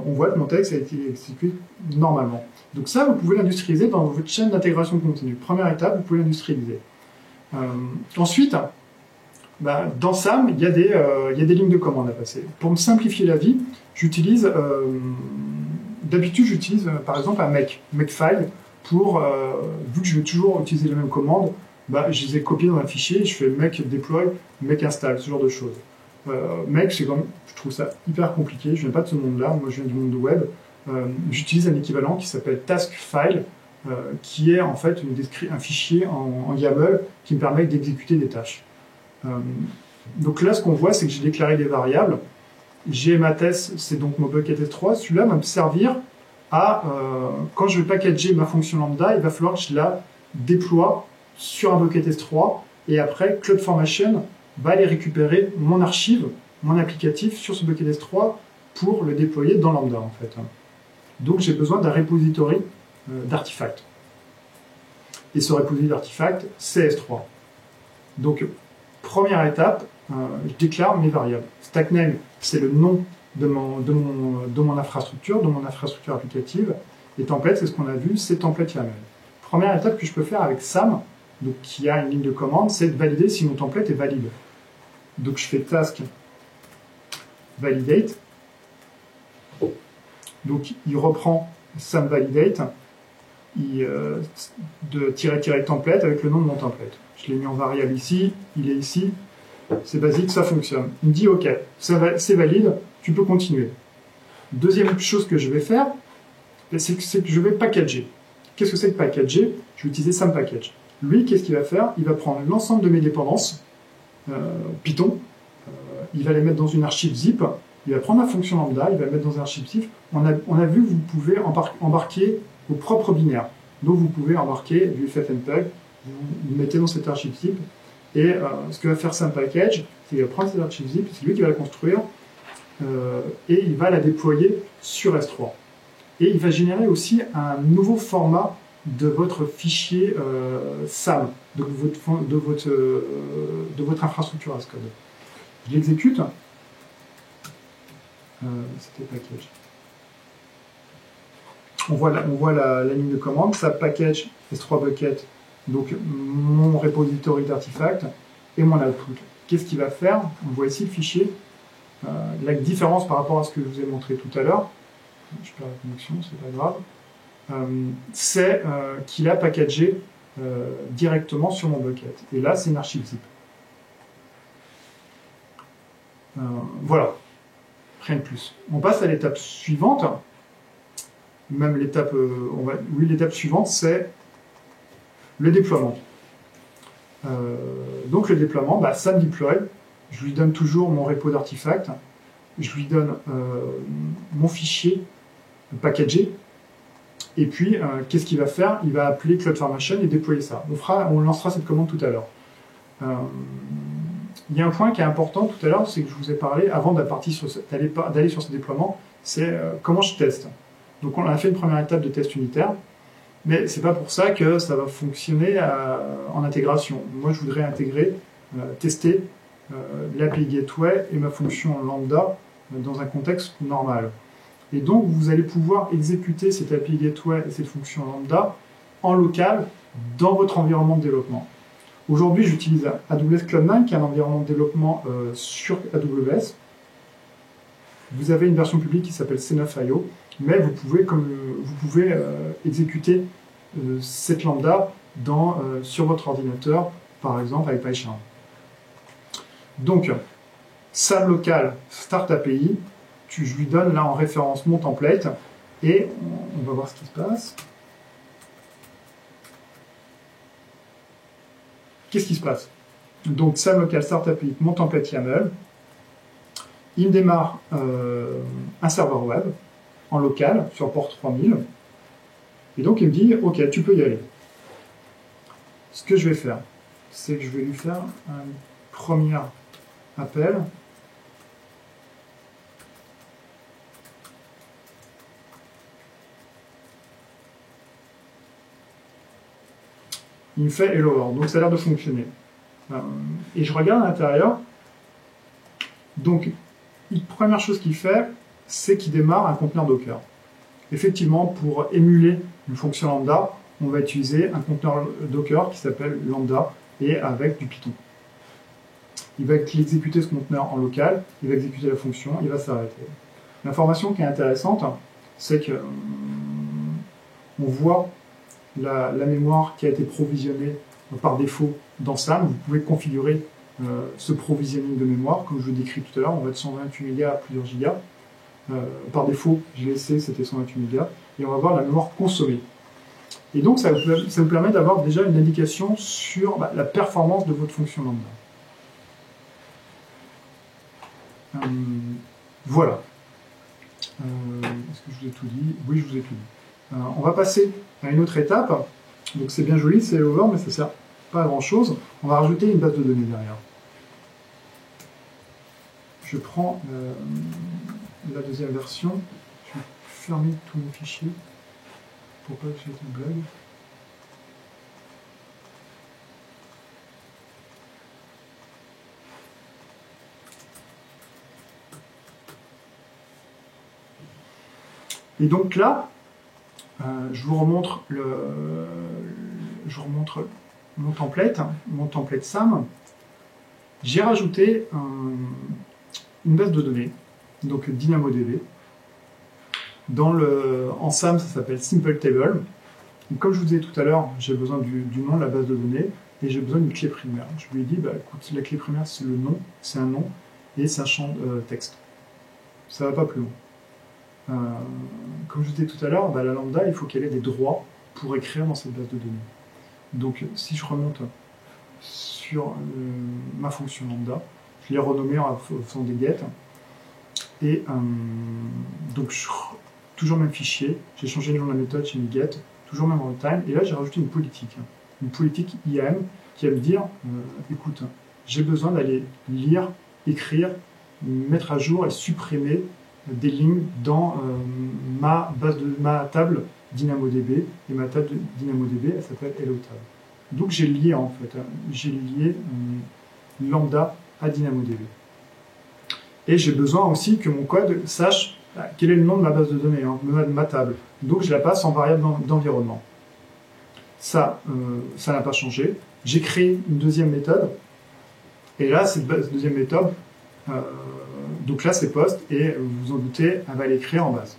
on voit que mon texte a été exécuté normalement. Donc ça, vous pouvez l'industrialiser dans votre chaîne d'intégration continue. Première étape, vous pouvez l'industrialiser. Ensuite, dans SAM, il y a des lignes de commande à passer. Pour me simplifier la vie, d'habitude, j'utilise par exemple un makefile pour, vu que je vais toujours utiliser les mêmes commandes, je les ai copiées dans un fichier, je fais make deploy, make install, ce genre de choses. Make, je trouve ça hyper compliqué, je viens pas de ce monde-là, moi je viens du monde du web. J'utilise un équivalent qui s'appelle taskfile, qui est en fait un fichier en YAML qui me permet d'exécuter des tâches. Donc là, ce qu'on voit, c'est que j'ai déclaré des variables. J'ai ma test, c'est donc mon bucket S3. Celui-là va me servir à, quand je vais packager ma fonction lambda, il va falloir que je la déploie sur un bucket S3. Et après, CloudFormation va aller récupérer mon archive, mon applicatif sur ce bucket S3 pour le déployer dans lambda, en fait. Donc j'ai besoin d'un repository d'artefacts. Et ce repository d'artefacts, c'est S3. Donc, première étape, je déclare mes variables. Stackname, c'est le nom de mon infrastructure, de mon infrastructure applicative. Et template, c'est ce qu'on a vu, c'est template YAML. Première étape que je peux faire avec SAM, donc qui a une ligne de commande, c'est de valider si mon template est valide. Donc je fais task validate. Donc il reprend SAM validate de -- template avec le nom de mon template. Je l'ai mis en variable ici, il est ici, c'est basique, ça fonctionne. Il me dit OK, c'est valide, tu peux continuer. Deuxième chose que je vais faire, c'est que je vais packager. Qu'est-ce que c'est que packager? Je vais utiliser SAM package. Lui, qu'est-ce qu'il va faire? Il va prendre l'ensemble de mes dépendances Python, il va les mettre dans une archive zip, il va prendre ma fonction lambda, il va le mettre dans une archive zip. On a vu que vous pouvez embarquer vos propres binaires. Donc vous pouvez embarquer du FFmpeg, vous le mettez dans cette archive zip, et ce que va faire SAM package, c'est qu'il va prendre cette archive zip, c'est lui qui va la construire, et il va la déployer sur S3. Et il va générer aussi un nouveau format de votre fichier SAM, de votre infrastructure as code. Je l'exécute. C'était package. On voit la ligne de commande, SAM package S3 bucket, donc mon repository d'artefacts et mon output. Qu'est-ce qu'il va faire? On voit ici le fichier. La différence par rapport à ce que je vous ai montré tout à l'heure, je perds la connexion, c'est pas grave, c'est qu'il a packagé directement sur mon bucket. Et là, c'est une archive zip. Voilà, rien de plus. On passe à l'étape suivante. Même l'étape, l'étape suivante, c'est le déploiement. Donc le déploiement, SAM deploy, je lui donne toujours mon repo d'artefacts, je lui donne mon fichier packagé, et puis qu'est-ce qu'il va faire? Il va appeler CloudFormation et déployer ça. On lancera cette commande tout à l'heure. Il y a un point qui est important tout à l'heure, c'est que je vous ai parlé, avant d'aller sur ce déploiement, c'est comment je teste. Donc on a fait une première étape de test unitaire, mais c'est pas pour ça que ça va fonctionner en intégration. Moi je voudrais tester l'API Gateway et ma fonction lambda dans un contexte normal. Et donc vous allez pouvoir exécuter cette API Gateway et cette fonction lambda en local dans votre environnement de développement. Aujourd'hui, j'utilise AWS Cloud9, qui est un environnement de développement sur AWS. Vous avez une version publique qui s'appelle C9.io, mais vous pouvez exécuter cette lambda sur votre ordinateur, par exemple avec PyCharm. Donc, SAM local Start API, je lui donne là en référence mon template, et on va voir ce qui se passe. Qu'est-ce qui se passe? Donc, SAM local Start API, mon template YAML. Il me démarre un serveur web en local sur port 3000. Et donc, il me dit, OK, tu peux y aller. Ce que je vais faire, c'est que je vais lui faire un premier appel. Il me fait Hello World, donc ça a l'air de fonctionner. Et je regarde à l'intérieur. Donc, la première chose qu'il fait, c'est qu'il démarre un conteneur Docker. Effectivement, pour émuler une fonction lambda, on va utiliser un conteneur Docker qui s'appelle lambda et avec du Python. Il va exécuter ce conteneur en local, il va exécuter la fonction, il va s'arrêter. L'information qui est intéressante, c'est que on voit la mémoire qui a été provisionnée par défaut dans SAM. Vous pouvez configurer ce provisioning de mémoire, comme je le décris tout à l'heure. On va de 128 mégas à plusieurs gigas. Par défaut, j'ai laissé, c'était 128 mégas. Et on va voir la mémoire consommée. Et donc, ça vous permet d'avoir déjà une indication sur la performance de votre fonction lambda. Voilà. Est-ce que je vous ai tout dit? Oui, je vous ai tout dit. On va passer à une autre étape. Donc c'est bien joli, c'est over, mais ça ne sert pas à grand chose. On va rajouter une base de données derrière. Je prends la deuxième version. Je vais fermer tous mes fichiers pour pas que j'ai une blague. Et donc là, je vous remontre mon template SAM. J'ai rajouté une base de données, donc DynamoDB. En SAM, ça s'appelle Simple Table. Donc, comme je vous disais tout à l'heure, j'ai besoin du nom de la base de données et j'ai besoin d'une clé primaire. Je lui ai dit, écoute, la clé primaire, c'est le nom, c'est un nom et c'est un champ texte. Ça va pas plus loin. Comme je vous disais tout à l'heure, la lambda, il faut qu'elle ait des droits pour écrire dans cette base de données. Donc, si je remonte sur ma fonction lambda, je l'ai renommée en faisant des get. Et donc, toujours même fichier, j'ai changé le nom de la méthode, j'ai mis get, toujours même runtime. Et là, j'ai rajouté une politique IAM qui va me dire, écoute, j'ai besoin d'aller lire, écrire, mettre à jour et supprimer des lignes dans ma table DynamoDB, et ma table DynamoDB, elle s'appelle HelloTable. Donc j'ai lié lambda à DynamoDB. Et j'ai besoin aussi que mon code sache quel est le nom de ma base de données, de ma table. Donc je la passe en variable d'environnement. Ça n'a pas changé. J'ai créé une deuxième méthode, et là, cette deuxième méthode, donc là, c'est post, et vous vous en doutez, elle va l'écrire en base.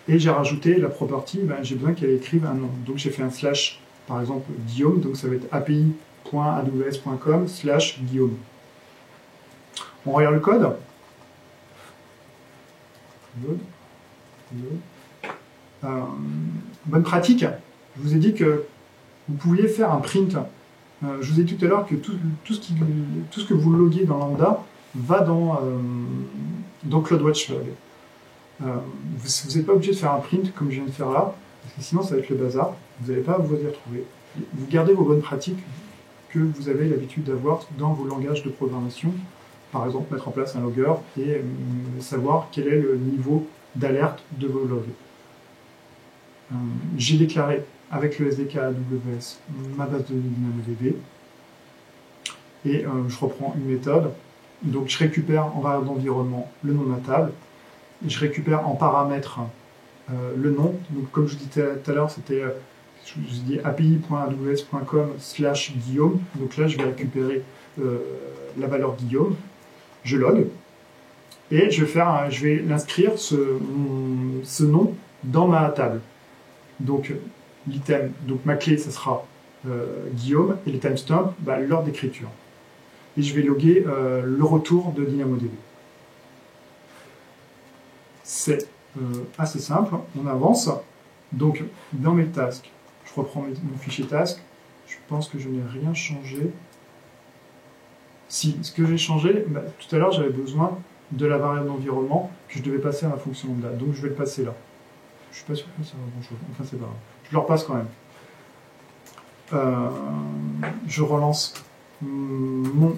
Et j'ai rajouté la property, j'ai besoin qu'elle écrive un nom. Donc j'ai fait un slash, par exemple, Guillaume, donc ça va être api.aws.com/Guillaume. On regarde le code. Bonne pratique. Je vous ai dit que vous pouviez faire un print. Je vous ai dit tout à l'heure que tout ce que vous loguez dans Lambda va dans CloudWatch Log. Vous n'êtes pas obligé de faire un print comme je viens de faire là, parce que sinon ça va être le bazar. Vous n'allez pas vous y retrouver. Vous gardez vos bonnes pratiques que vous avez l'habitude d'avoir dans vos langages de programmation. Par exemple, mettre en place un logger et savoir quel est le niveau d'alerte de vos logs. J'ai déclaré avec le SDK AWS ma base de données DynamoDB et je reprends une méthode. Donc je récupère en variable d'environnement le nom de ma table et je récupère en paramètre le nom. Donc comme je disais tout à l'heure, c'était je dis api.aws.com/Guillaume. Donc là je vais récupérer la valeur Guillaume, je log et je vais l'inscrire ce nom dans ma table. Donc l'item, donc ma clé, ça sera Guillaume, et les timestamps, l'heure d'écriture. Et je vais loguer le retour de DynamoDB. C'est assez simple, on avance. Donc dans mes tasks, je reprends mon fichier task, je pense que je n'ai rien changé. Si, ce que j'ai changé, tout à l'heure j'avais besoin de la variable d'environnement que je devais passer à ma fonction lambda, donc je vais le passer là. Je suis pas sûr que ça va grand chose, enfin c'est pas grave. Je le repasse quand même. Je relance mon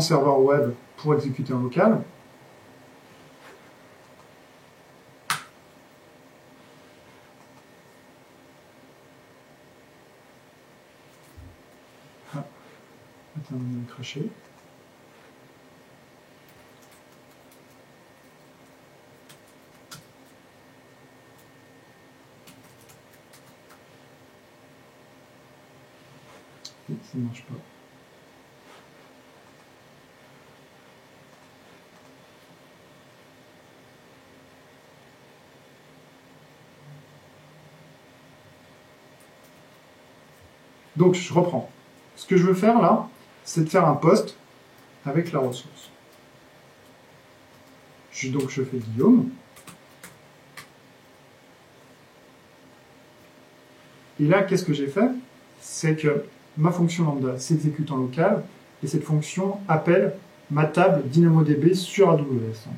serveur web pour exécuter en local. Ah, attends, on a craché. Ça ne marche pas. Donc je reprends. Ce que je veux faire là, c'est de faire un post avec la ressource. Donc je fais Guillaume. Et là, qu'est-ce que j'ai fait? C'est que ma fonction lambda s'exécute en local et cette fonction appelle ma table DynamoDB sur AWS.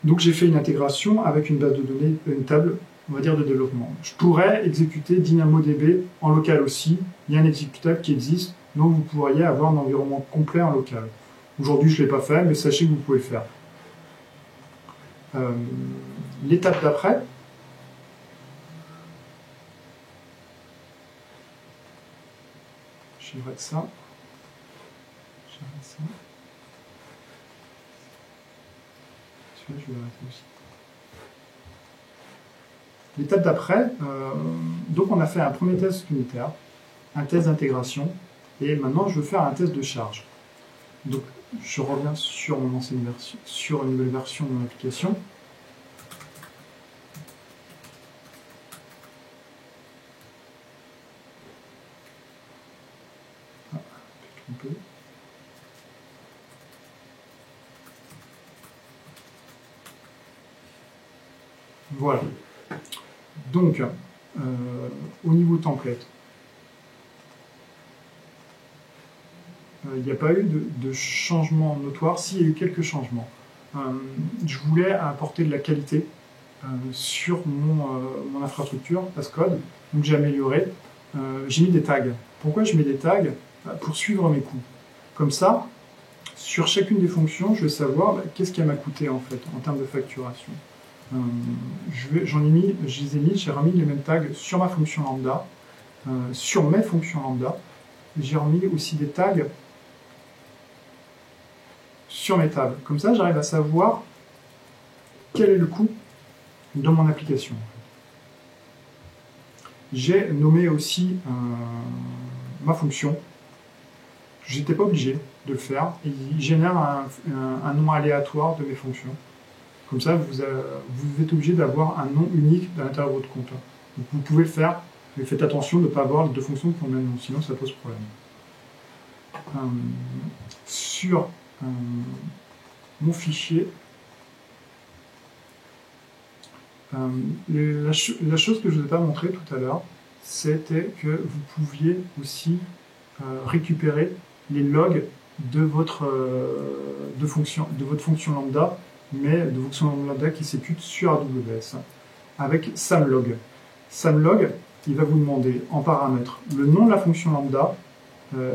Donc j'ai fait une intégration avec une base de données, une table, on va dire, de développement. Je pourrais exécuter DynamoDB en local aussi. Il y a un exécutable qui existe, donc vous pourriez avoir un environnement complet en local. Aujourd'hui, je ne l'ai pas fait, mais sachez que vous pouvez le faire. L'étape d'après, j'arrête ça. Celui-là, je vais l'arrêter aussi. L'étape d'après, donc on a fait un premier test unitaire, un test d'intégration, et maintenant je veux faire un test de charge. Donc je reviens sur mon ancienne version, sur une nouvelle version de mon application. Ah, un peu. Voilà. Donc, au niveau template, il n'y a pas eu de changement notoire. S'il y a eu quelques changements. Je voulais apporter de la qualité sur mon infrastructure Passcode, donc j'ai amélioré. J'ai mis des tags. Pourquoi je mets des tags? Pour suivre mes coûts. Comme ça, sur chacune des fonctions, je vais savoir qu'est-ce qui m'a coûté en fait en termes de facturation. J'ai remis les mêmes tags sur ma fonction lambda, sur mes fonctions lambda. J'ai remis aussi des tags sur mes tables. Comme ça, j'arrive à savoir quel est le coût de mon application. J'ai nommé aussi ma fonction. J'étais pas obligé de le faire. Et il génère un nom aléatoire de mes fonctions. Comme ça, vous êtes obligé d'avoir un nom unique à l'intérieur de votre compte. Donc vous pouvez le faire, mais faites attention de ne pas avoir les deux fonctions qui ont le même nom, sinon ça pose problème. Sur mon fichier, la chose que je ne vous ai pas montré tout à l'heure, c'était que vous pouviez aussi récupérer les logs de votre fonction lambda, mais de fonction lambda qui s'exécute sur AWS, avec samlog. Samlog, il va vous demander en paramètre le nom de la fonction lambda.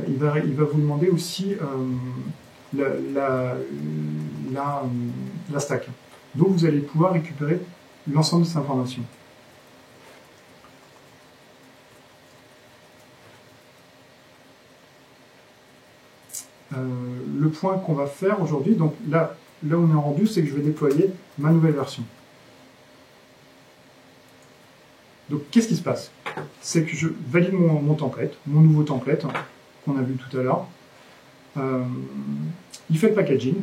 Il va vous demander aussi la stack. Donc vous allez pouvoir récupérer l'ensemble de ces informations. Le point qu'on va faire aujourd'hui, donc là où on est rendu, c'est que je vais déployer ma nouvelle version. Donc qu'est-ce qui se passe? C'est que je valide mon template, mon nouveau template qu'on a vu tout à l'heure. Il fait le packaging,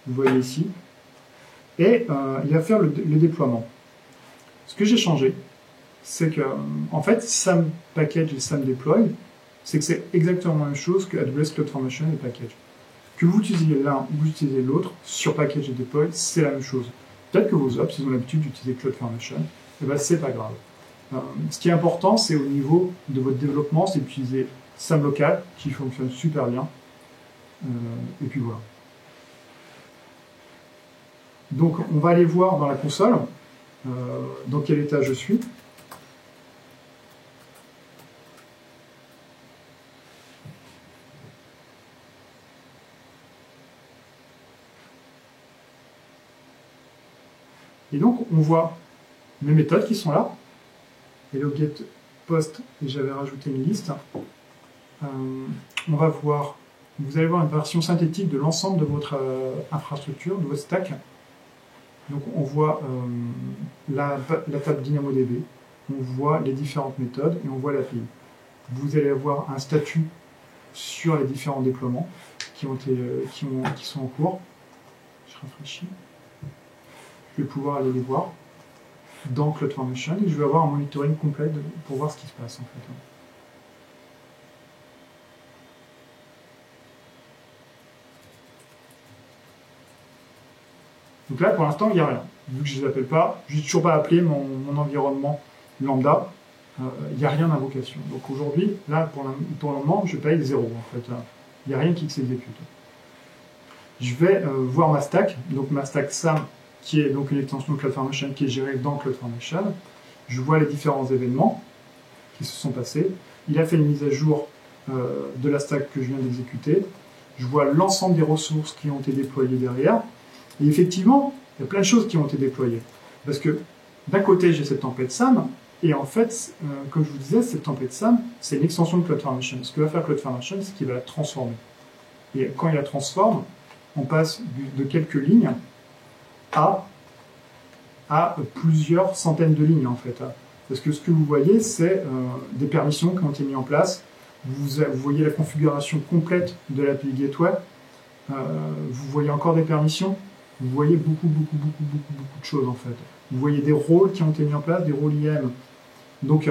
vous voyez ici, et il va faire le déploiement. Ce que j'ai changé, c'est que en fait, SAM package et SAM deploy, c'est que c'est exactement la même chose que AWS CloudFormation et package. Que vous utilisiez l'un ou vous utilisez l'autre, sur package et deploy, c'est la même chose. Peut-être que vos ops, ils ont l'habitude d'utiliser CloudFormation, et ben c'est pas grave. Ce qui est important, c'est au niveau de votre développement, c'est d'utiliser SAM local, qui fonctionne super bien. Et puis voilà. Donc on va aller voir dans la console, dans quel état je suis. Et donc, on voit mes méthodes qui sont là. Hello get post, et j'avais rajouté une liste. On va voir, vous allez voir une version synthétique de l'ensemble de votre infrastructure, de votre stack. Donc, on voit la table DynamoDB, on voit les différentes méthodes et on voit l'API. Vous allez avoir un statut sur les différents déploiements qui sont en cours. Je rafraîchis. Je vais pouvoir aller les voir dans CloudFormation et je vais avoir un monitoring complet pour voir ce qui se passe en fait. Donc là pour l'instant il n'y a rien. Vu que je ne les appelle pas, je n'ai toujours pas appelé mon environnement lambda, il n'y a rien d'invocation. Donc aujourd'hui, là pour le moment, je paye 0 en fait. Il n'y a rien qui s'exécute. Je vais voir ma stack, donc ma stack SAM, qui est donc une extension de CloudFormation qui est gérée dans CloudFormation. Je vois les différents événements qui se sont passés. Il a fait une mise à jour de la stack que je viens d'exécuter. Je vois l'ensemble des ressources qui ont été déployées derrière. Et effectivement, il y a plein de choses qui ont été déployées. Parce que d'un côté, j'ai cette template SAM, et en fait, comme je vous disais, cette template SAM, c'est une extension de CloudFormation. Ce que va faire CloudFormation, c'est qu'il va la transformer. Et quand il la transforme, on passe de quelques lignes à plusieurs centaines de lignes en fait. Parce que ce que vous voyez, c'est des permissions qui ont été mises en place. Vous voyez la configuration complète de l'API Gateway. Vous voyez encore des permissions. Vous voyez beaucoup de choses en fait. Vous voyez des rôles qui ont été mis en place, des rôles IAM. Donc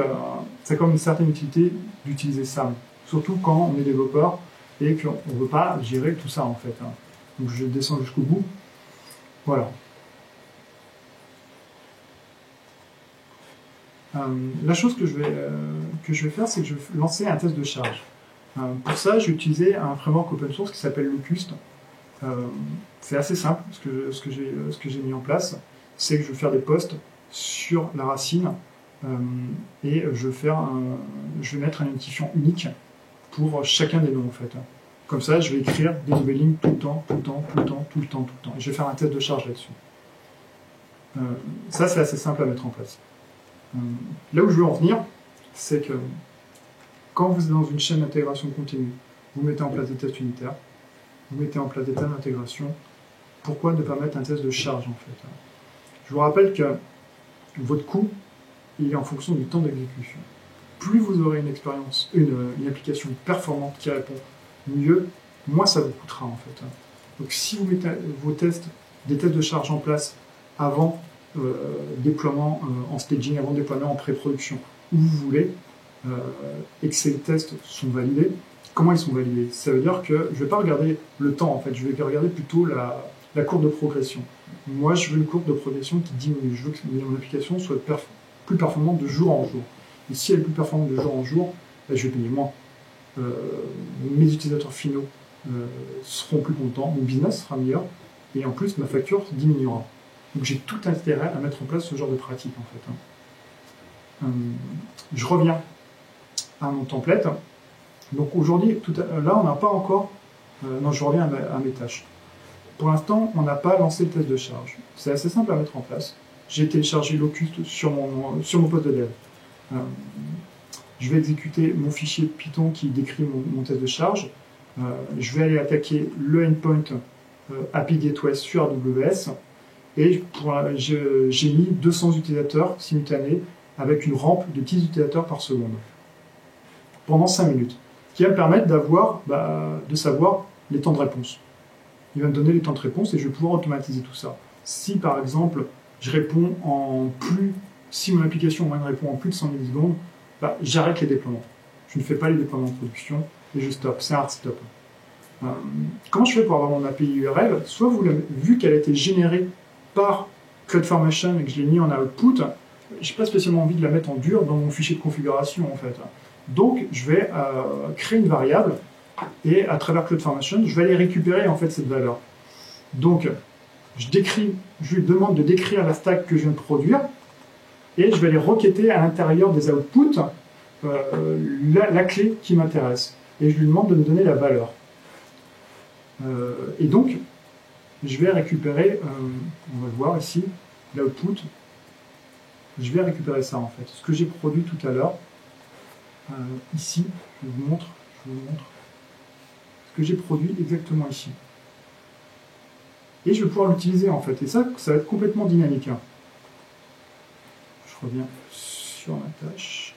c'est comme une certaine utilité d'utiliser SAM. Surtout quand on est développeur et qu'on ne veut pas gérer tout ça en fait. Donc je descends jusqu'au bout. Voilà. La chose que je vais faire, c'est que je vais lancer un test de charge. Pour ça, j'ai utilisé un framework open source qui s'appelle Locust. C'est assez simple, ce que j'ai mis en place, c'est que je vais faire des posts sur la racine et je vais mettre un identifiant unique pour chacun des noms en fait. Comme ça, je vais écrire des nouvelles lignes tout le temps. Et je vais faire un test de charge là-dessus. Ça, c'est assez simple à mettre en place. Là où je veux en venir, c'est que quand vous êtes dans une chaîne d'intégration continue, vous mettez en place des tests unitaires, vous mettez en place des tests d'intégration, pourquoi ne pas mettre un test de charge en fait? Je vous rappelle que votre coût, il est en fonction du temps d'exécution. Plus vous aurez une application performante qui répond mieux, moins ça vous coûtera en fait. Donc si vous mettez des tests de charge en place avant déploiement en staging, avant déploiement en pré-production, où vous voulez, et que ces tests sont validés, comment ils sont validés? Ça veut dire que je ne vais pas regarder le temps en fait, je vais regarder plutôt la courbe de progression. Moi, je veux une courbe de progression qui diminue. Je veux que mon application soit plus performante de jour en jour. Et si elle est plus performante de jour en jour, ben, je vais payer moins. Mes utilisateurs finaux seront plus contents, mon business sera meilleur, et en plus, ma facture diminuera. Donc j'ai tout intérêt à mettre en place ce genre de pratique, en fait. je reviens à mon template. Donc aujourd'hui, là, on n'a pas encore... non, je reviens à mes tâches. Pour l'instant, on n'a pas lancé le test de charge. C'est assez simple à mettre en place. J'ai téléchargé Locust sur mon poste de dev. Je vais exécuter mon fichier Python qui décrit mon test de charge. Je vais aller attaquer le endpoint API Gateway sur AWS. Et j'ai mis 200 utilisateurs simultanés avec une rampe de 10 utilisateurs par seconde pendant 5 minutes, qui va me permettre de savoir les temps de réponse. Il va me donner les temps de réponse et je vais pouvoir automatiser tout ça. Si par exemple, si mon application me répond en plus de 100 millisecondes, j'arrête les déploiements. Je ne fais pas les déploiements de production et je stoppe. C'est un hard stop. Comment je fais pour avoir mon API URL? Soit vous l'avez vu qu'elle a été générée par CloudFormation et que je l'ai mis en output, je n'ai pas spécialement envie de la mettre en dur dans mon fichier de configuration en fait. Donc je vais créer une variable et à travers CloudFormation, je vais aller récupérer en fait cette valeur. Donc je lui demande de décrire la stack que je viens de produire et je vais aller requêter à l'intérieur des outputs la clé qui m'intéresse. Et je lui demande de me donner la valeur. Et donc, je vais récupérer, on va le voir ici, l'output. Je vais récupérer ça en fait. Ce que j'ai produit tout à l'heure, ici, je vous montre. Ce que j'ai produit exactement ici. Et je vais pouvoir l'utiliser en fait. Et ça va être complètement dynamique. Hein. Je reviens sur ma tâche.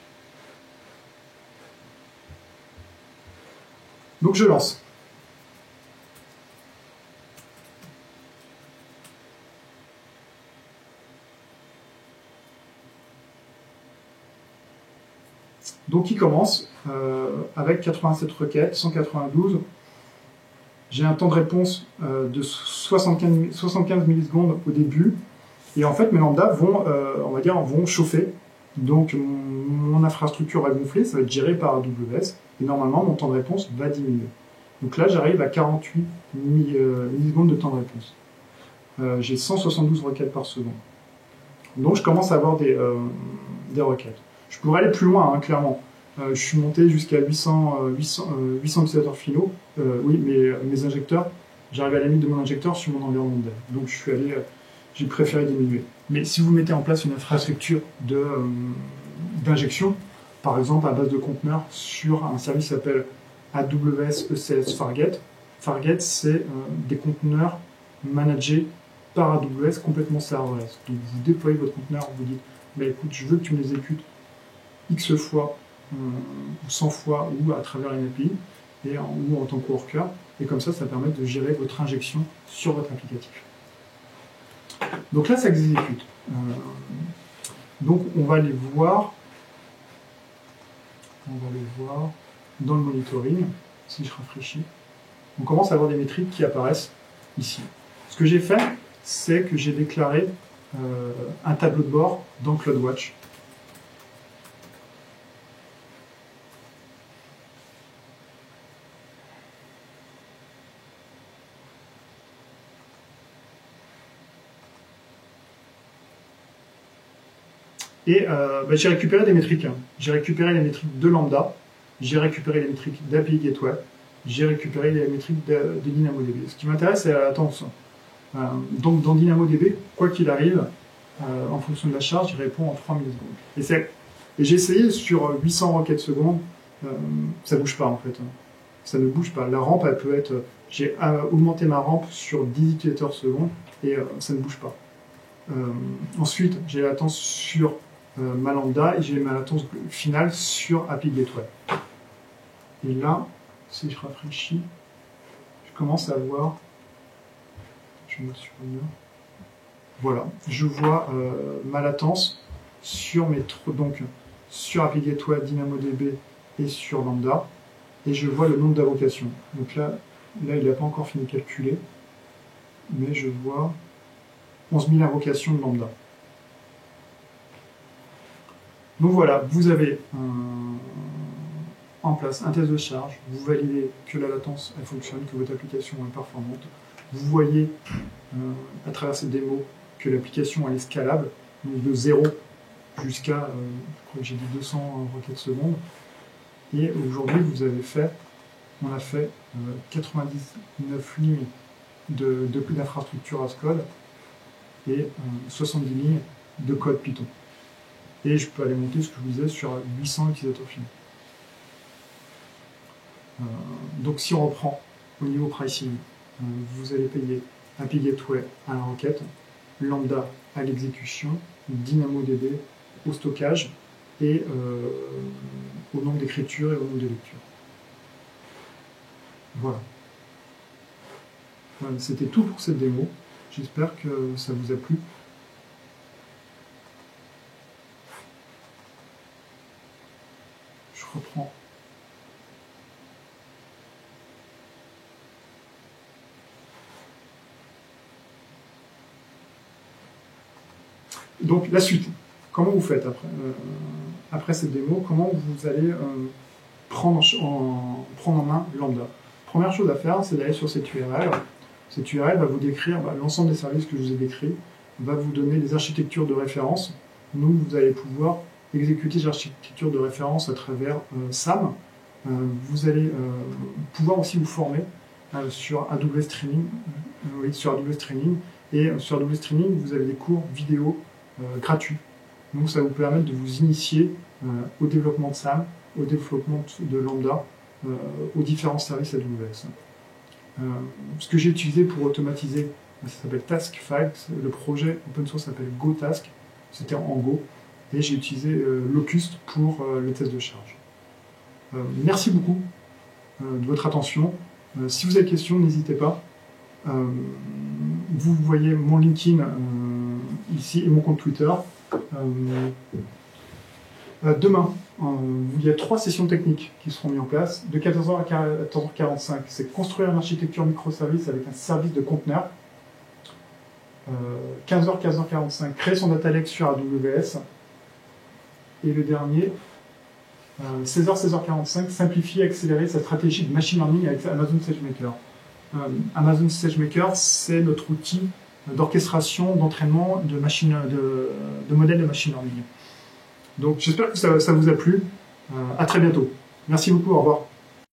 Donc je lance. Donc il commence avec 87 requêtes, 192. J'ai un temps de réponse de 75 millisecondes au début. Et en fait, mes lambdas vont chauffer. Donc mon infrastructure va gonfler, ça va être géré par AWS. Et normalement, mon temps de réponse va diminuer. Donc là, j'arrive à 48 millisecondes de temps de réponse. J'ai 172 requêtes par seconde. Donc je commence à avoir des requêtes. Je pourrais aller plus loin, hein, clairement. Je suis monté jusqu'à 800 utilisateurs finaux. Oui, mes injecteurs, j'arrive à la limite de mon injecteur sur mon environnement de dev. Donc j'ai préféré diminuer. Mais si vous mettez en place une infrastructure d'injection, par exemple à base de conteneurs sur un service qui s'appelle AWS ECS Fargate. Fargate, c'est des conteneurs managés par AWS complètement serverless. Donc vous déployez votre conteneur, vous dites, écoute, je veux que tu me l'exécutes X fois, ou 100 fois, ou à travers une API, ou en tant que worker, et comme ça permet de gérer votre injection sur votre applicatif. Donc là, ça exécute. Donc on va les voir dans le monitoring, si je rafraîchis. On commence à avoir des métriques qui apparaissent ici. Ce que j'ai fait, c'est que j'ai déclaré un tableau de bord dans CloudWatch. Et j'ai récupéré des métriques. Hein. J'ai récupéré les métriques de Lambda, j'ai récupéré les métriques d'API Gateway, j'ai récupéré les métriques de DynamoDB. Ce qui m'intéresse, c'est la latence. Donc dans DynamoDB, quoi qu'il arrive, en fonction de la charge, il répond en 3 millisecondes. Et j'ai essayé sur 800 requêtes secondes, ça ne bouge pas en fait. Ça ne bouge pas. La rampe, elle peut être... J'ai augmenté ma rampe sur 10 utilisateurs secondes et ça ne bouge pas. Ensuite, j'ai la latence sur ma lambda et j'ai ma latence finale sur API Gateway. Et là, si je rafraîchis, je commence à voir... Je me suis voilà, je vois ma latence sur sur API Gateway, DynamoDB et sur Lambda, et je vois le nombre d'invocations. Donc là il n'a pas encore fini de calculer, mais je vois 11 000 invocations de Lambda. Donc voilà, vous avez en place un test de charge, vous validez que la latence elle fonctionne, que votre application est performante, vous voyez à travers cette démo que l'application elle est scalable, donc de 0 jusqu'à, je crois que j'ai dit 200 requêtes secondes. Et aujourd'hui, on a fait 99 lignes d'infrastructure as code et 70 lignes de code Python. Et je peux aller monter, ce que je vous disais, sur 800 utilisateurs finaux. Donc si on reprend au niveau pricing, vous allez payer API Gateway à la requête, Lambda à l'exécution, DynamoDB au stockage et au nombre d'écriture et au nombre de lecture. Voilà. C'était tout pour cette démo. J'espère que ça vous a plu. Je reprends. Donc la suite, comment vous faites après cette démo, comment vous allez prendre en main Lambda. Première chose à faire, c'est d'aller sur cette URL. Cette URL va vous décrire l'ensemble des services que je vous ai décrits, va vous donner des architectures de référence. Nous, vous allez pouvoir exécuter ces architectures de référence à travers SAM. Vous allez pouvoir aussi vous former sur AWS Streaming. Sur AWS Streaming. Et sur AWS Streaming, vous avez des cours vidéo gratuits. Donc ça va vous permettre de vous initier au développement de SAM, au développement de Lambda, aux différents services AWS. Ce que j'ai utilisé pour automatiser, ça s'appelle Taskfile, le projet open source s'appelle GoTask, c'était en Go, et j'ai utilisé Locust pour le test de charge. Merci beaucoup de votre attention. Si vous avez des questions, n'hésitez pas. Vous voyez mon LinkedIn ici et mon compte Twitter. Demain, il y a 3 sessions techniques qui seront mises en place. De 14h à 14h45, c'est construire une architecture microservice avec un service de conteneur. 15h, 15h45, créer son data lake sur AWS. Et le dernier, 16h, 16h45, simplifier et accélérer sa stratégie de machine learning avec Amazon SageMaker. Amazon SageMaker, c'est notre outil d'orchestration, d'entraînement de modèles de machine learning. Donc j'espère que ça vous a plu. À très bientôt. Merci beaucoup, au revoir.